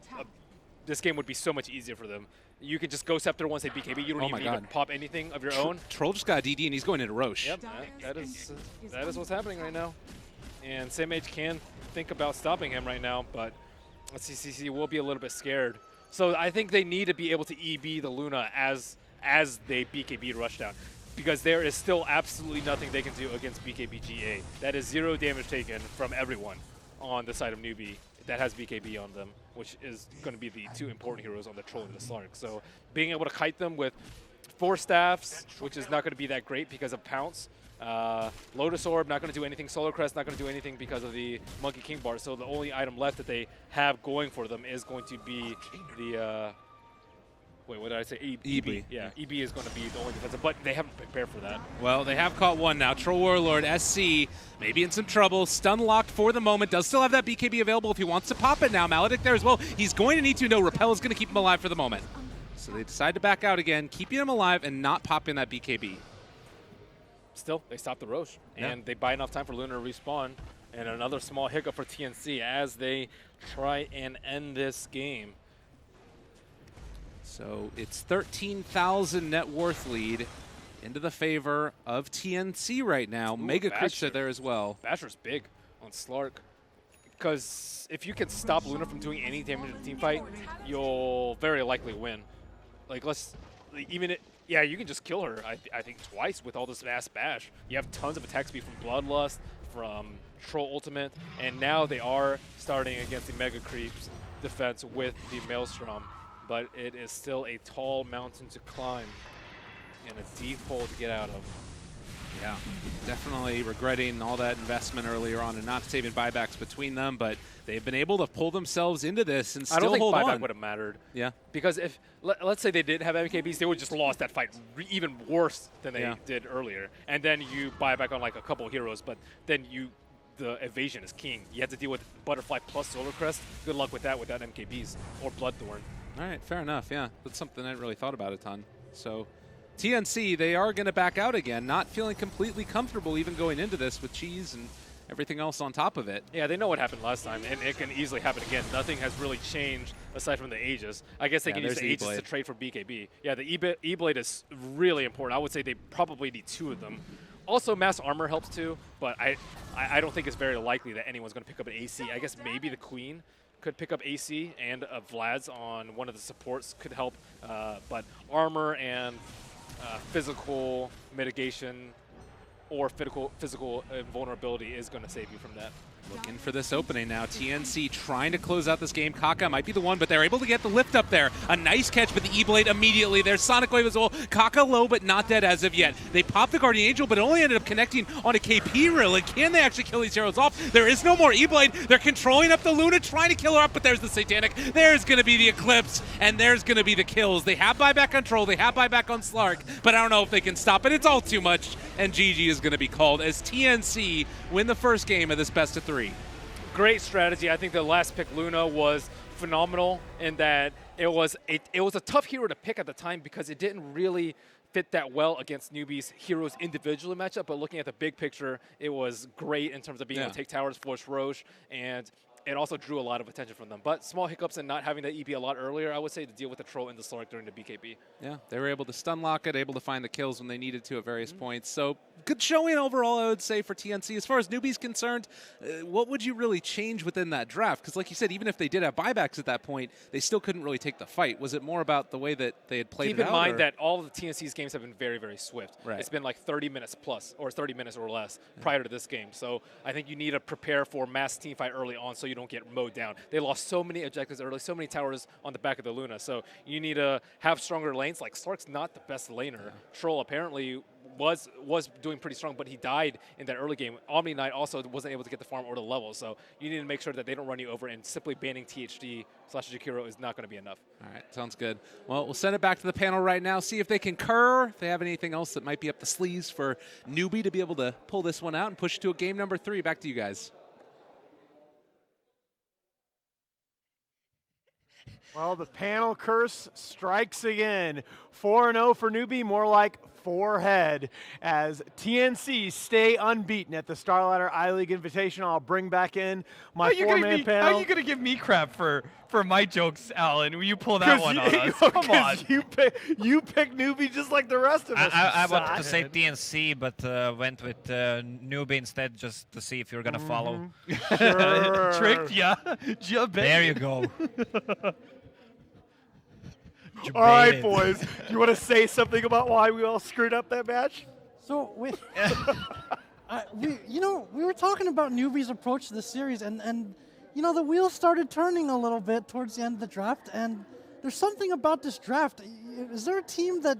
be so much easier for them. You can just Ghost Scepter once they BKB. You don't even pop anything of your own. Troll just got a DD, and he's going into Roche. Yep, that is what's happening right now. And SamH can think about stopping him right now, but CCC will be a little bit scared. So I think they need to be able to EB the Luna as they BKB Rushdown, because there is still absolutely nothing they can do against BKB GA. That is 0 damage taken from everyone on the side of Newbee that has BKB on them, which is going to be the two important heroes on the Troll and the Slark. So being able to kite them with 4 staffs, which is not going to be that great because of Pounce. Lotus Orb, not going to do anything. Solar Crest, not going to do anything because of the Monkey King bar. So the only item left that they have going for them is going to be the... wait, what did I say? EB. Yeah, EB is going to be the only defensive, but they haven't prepared for that. Well, they have caught one now. Troll Warlord, SC, maybe in some trouble. Stun locked for the moment. Does still have that BKB available if he wants to pop it now. Maledict there as well. He's going to need to know Repel is going to keep him alive for the moment. So they decide to back out again, keeping him alive and not popping that BKB. Still, they stop the Roche, and they buy enough time for Luna to respawn. And another small hiccup for TNC as they try and end this game. So it's 13,000 net worth lead into the favor of TNC right now. Ooh, Mega Creeps Basher. are there as well. Basher's big on Slark, because if you can stop Luna from doing any damage in the team fight, you'll very likely win. Like, yeah, you can just kill her, I think, twice with all this vast bash. You have tons of attack speed from Bloodlust, from Troll Ultimate, and now they are starting against the Mega Creeps defense with the Maelstrom. But it is still a tall mountain to climb and a deep hole to get out of. Yeah, definitely regretting all that investment earlier on and not saving buybacks between them, but they've been able to pull themselves into this and still hold on. I don't think buyback would have mattered. Yeah. Because if, let's say they didn't have MKBs, they would have just lost that fight even worse than they did earlier. And then you buy back on like a couple of heroes, but then the evasion is king. You have to deal with Butterfly plus Solar Crest. Good luck with that without MKBs or Bloodthorn. All right, fair enough, yeah. That's something I hadn't really thought about a ton. So TNC, they are going to back out again, not feeling completely comfortable even going into this with Cheese and everything else on top of it. Yeah, they know what happened last time, and it can easily happen again. Nothing has really changed aside from the Aegis. I guess they can use the Aegis to trade for BKB. Yeah, the E-Blade is really important. I would say they probably need 2 of them. Also, mass armor helps too, but I don't think it's very likely that anyone's going to pick up an AC. I guess maybe the Queen could pick up AC, and Vlad's on one of the supports could help. But armor and physical mitigation or physical vulnerability is going to save you from that. Looking for this opening now. TNC trying to close out this game. Kaka might be the one, but they're able to get the lift up there. A nice catch, but the E-Blade immediately. There's Sonic Wave as well. Kaka low, but not dead as of yet. They popped the Guardian Angel, but it only ended up connecting on a KP reel. And can they actually kill these heroes off? There is no more E-Blade. They're controlling up the Luna, trying to kill her up, but there's the Satanic. There's going to be the Eclipse, and there's going to be the kills. They have buyback on Troll. They have buyback on Slark, but I don't know if they can stop it. It's all too much, and GG is going to be called as TNC win the first game of this best of 3. Great strategy. I think the last pick, Luna, was phenomenal in that it was a tough hero to pick at the time because it didn't really fit that well against Newbee's heroes individually matchup, but looking at the big picture, it was great in terms of being able to take towers, force Roche, and it also drew a lot of attention from them. But small hiccups in not having that EP a lot earlier, I would say, to deal with the troll and the Slark during the BKB. Yeah, they were able to stun lock it, able to find the kills when they needed to at various points. So good showing overall, I would say, for TNC. As far as Newbee's concerned, what would you really change within that draft? Because like you said, even if they did have buybacks at that point, they still couldn't really take the fight. Was it more about the way that they had played Keep it in out? mind that all of the TNC's games have been very, very swift. Right. It's been like 30 minutes plus, or 30 minutes or less prior to this game. So I think you need to prepare for mass team fight early on so you don't get mowed down. They lost so many objectives early, so many towers on the back of the Luna. So you need to have stronger lanes. Like Slark's not the best laner. Troll apparently was doing pretty strong, but he died in that early game. Omni Knight also wasn't able to get the farm or the level, so you need to make sure that they don't run you over, and simply banning THD/Jakiro is not going to be enough. All right, sounds good. Well, we'll send it back to the panel right now, see if they concur, if they have anything else that might be up the sleeves for Newbee to be able to pull this one out and push to a game number 3. Back to you guys. Well, the panel curse strikes again. 4-0 for Newbee, more like 4 head, as TNC stay unbeaten at the Starladder I-League Invitational. I'll bring back in my 4-man panel. How are you going to give me crap for my jokes, Alan, when you pull that one on us? Come on. You pick Newbee just like the rest of us. I wanted to say TNC, but went with Newbee instead just to see if you're going to follow. Sure. Tricked ya. There you go. All right, boys. Do you want to say something about why we all screwed up that match? So we were talking about Newbee's approach to the series, and the wheels started turning a little bit towards the end of the draft. And there's something about this draft. Is there a team that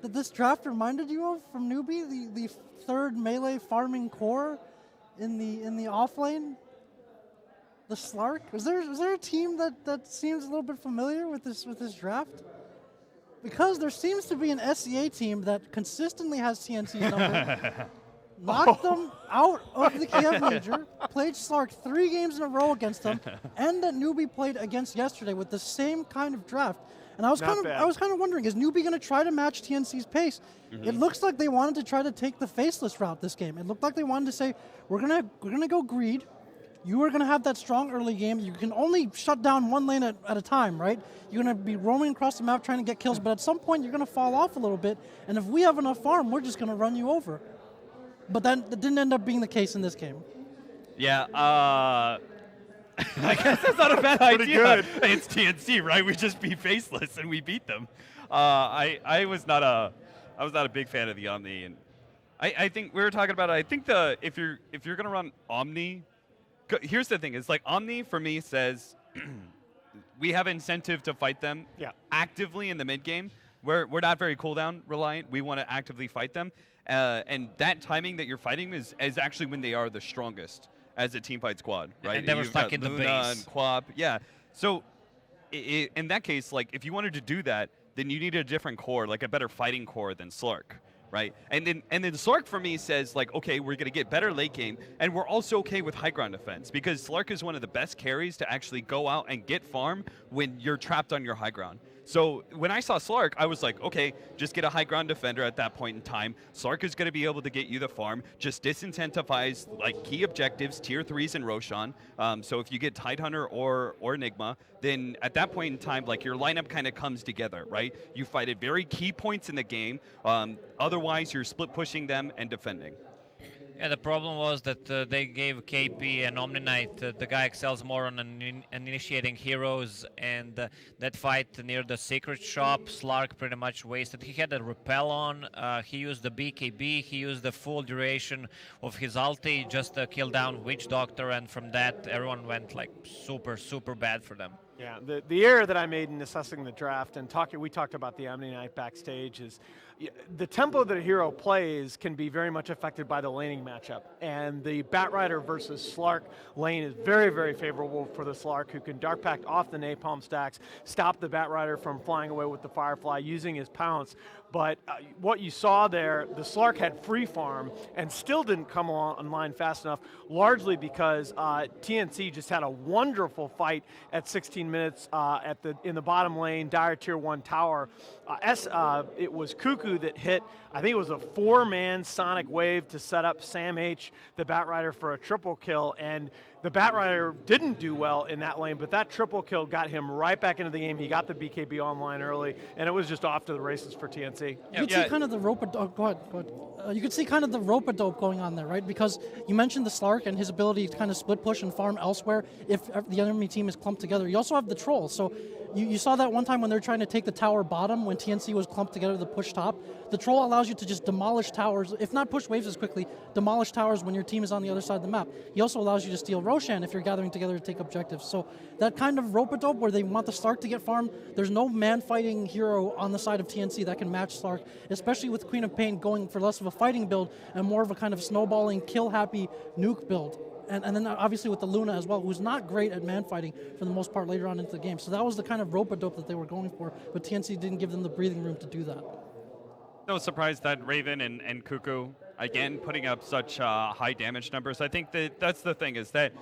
this draft reminded you of from Newbee, the third melee farming core in the off lane? The Slark? Was there a team that seems a little bit familiar with this draft? Because there seems to be an SEA team that consistently has TNC's number, knocked them out of the Kiev Major, played Slark 3 games in a row against them, and that Newbee played against yesterday with the same kind of draft. And I was kind of wondering, is Newbee going to try to match TNC's pace? It looks like they wanted to try to take the faceless route this game. It looked like they wanted to say, we're gonna go greed. You are going to have that strong early game. You can only shut down one lane at a time, right? You're going to be roaming across the map trying to get kills, but at some point you're going to fall off a little bit, and if we have enough farm, we're just going to run you over. But that didn't end up being the case in this game. Yeah, I guess that's not a bad idea. It's TNC, right? We just be faceless and we beat them. I was not a big fan of the Omni, and I think we were talking about it. I think if you're going to run Omni, here's the thing. It's like Omni, for me, says we have incentive to fight them actively in the mid game. We're not very cooldown reliant. We want to actively fight them. And that timing that you're fighting is actually when they are the strongest as a team fight squad, right? And they were You've stuck got in the Luna base. and Quap. Yeah. So in that case, like if you wanted to do that, then you need a different core, like a better fighting core than Slark. Right, and then Slark for me says like, okay, we're gonna get better late game, and we're also okay with high ground defense because Slark is one of the best carries to actually go out and get farm when you're trapped on your high ground. So when I saw Slark, I was like, okay, just get a high ground defender at that point in time. Slark is going to be able to get you the farm. Just disincentivize like key objectives, tier 3s and Roshan. So if you get Tidehunter or Enigma, then at that point in time, like your lineup kind of comes together, right? You fight at very key points in the game. Otherwise, you're split pushing them and defending. Yeah, the problem was that they gave KP and Omni Knight. The guy excels more on initiating heroes, and that fight near the secret shop, Slark pretty much wasted. He had a repel on, he used the BKB, he used the full duration of his ulti just to kill down Witch Doctor, and from that everyone went like super, super bad for them. Yeah, the error that I made in assessing the draft, and we talked about the Omni Knight backstage, is the tempo that a hero plays can be very much affected by the laning matchup. And the Batrider versus Slark lane is very, very favorable for the Slark, who can Dark Pact off the Napalm stacks, stop the Batrider from flying away with the Firefly using his pounce. But what you saw there, the Slark had free farm and still didn't come online fast enough, largely because TNC just had a wonderful fight at 16 minutes in the bottom lane, Dire Tier 1 tower. It was Cuckoo that hit, I think it was a 4-man Sonic Wave to set up Sam H, the Batrider, for a triple kill. And The Batrider didn't do well in that lane, but that triple kill got him right back into the game. He got the BKB online early, and it was just off to the races for TNC. You could see kind of the rope-a-dope. Go ahead. You could see kind of the rope-a-dope going on there, right? Because you mentioned the Slark and his ability to kind of split push and farm elsewhere if the enemy team is clumped together. You also have the Troll. So you saw that one time when they were trying to take the tower bottom when TNC was clumped together to push top. The Troll allows you to just demolish towers, if not push waves as quickly, demolish towers when your team is on the other side of the map. He also allows you to steal Roshan if you're gathering together to take objectives. So that kind of rope-a-dope where they want the Slark to get farmed, there's no man-fighting hero on the side of TNC that can match Slark, especially with Queen of Pain going for less of a fighting build and more of a kind of snowballing, kill-happy nuke build. And then obviously with the Luna as well, who's not great at man-fighting for the most part later on into the game. So that was the kind of rope-a-dope that they were going for, but TNC didn't give them the breathing room to do that. No surprise that Raven and Cuckoo, again, putting up such high damage numbers. I think that's the thing, is that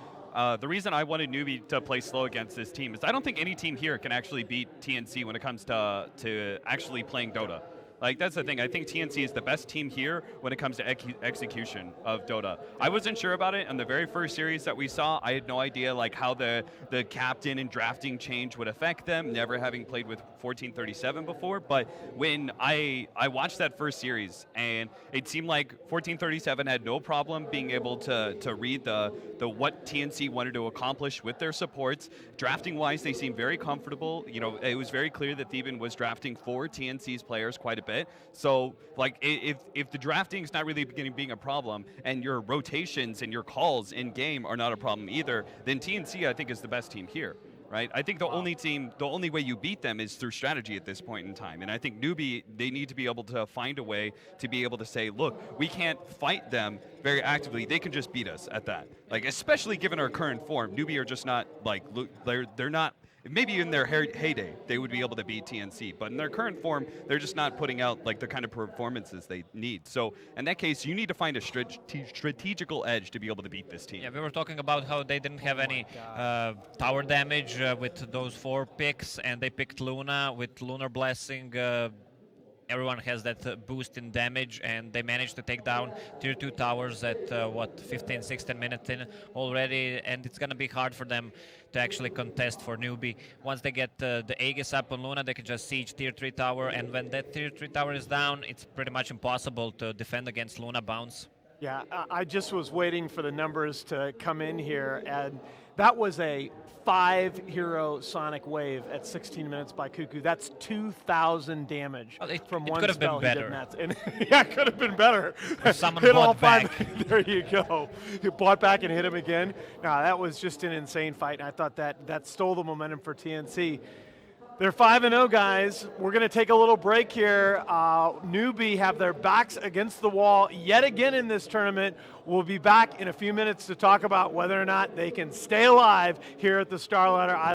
the reason I wanted Newbee to play slow against this team is I don't think any team here can actually beat TNC when it comes to actually playing Dota. Like, that's the thing. I think TNC is the best team here when it comes to execution of Dota. I wasn't sure about it on the very first series that we saw. I had no idea like how the captain and drafting change would affect them, never having played with 1437 before. But when I watched that first series, and it seemed like 1437 had no problem being able to read the what TNC wanted to accomplish with their supports. Drafting wise, they seemed very comfortable. You know, it was very clear that Theben was drafting for TNC's players quite a bit. So, like, if the drafting is not really being a problem, and your rotations and your calls in game are not a problem either, then TNC I think is the best team here. Right? I think the only way you beat them is through strategy at this point in time. And I think Newbee, they need to be able to find a way to be able to say, look, we can't fight them very actively. They can just beat us at that. Like, especially given our current form, Newbee are just not, like, they're not, maybe in their heyday, they would be able to beat TNC. But in their current form, they're just not putting out, like, the kind of performances they need. So in that case, you need to find a strategical edge to be able to beat this team. Yeah, we were talking about how they didn't have any tower damage with those 4 picks, and they picked Luna with Lunar Blessing. Everyone has that boost in damage, and they managed to take down tier 2 towers at 15, 16 minutes in already, and it's going to be hard for them to actually contest for Newbee. Once they get the Aegis up on Luna, they can just siege tier 3 tower, and when that tier 3 tower is down, it's pretty much impossible to defend against Luna bounce. Yeah, I just was waiting for the numbers to come in here, and that was a 5-hero Sonic Wave at 16 minutes by Cuckoo. That's 2,000 damage from one spell. It could have been better. Yeah, it could have been better. Someone hit bought all 5. back. There you go. He bought back and hit him again. No, that was just an insane fight, and I thought that stole the momentum for TNC. They're 5-0, guys. We're going to take a little break here. Newbee have their backs against the wall yet again in this tournament. We'll be back in a few minutes to talk about whether or not they can stay alive here at the Starlighter.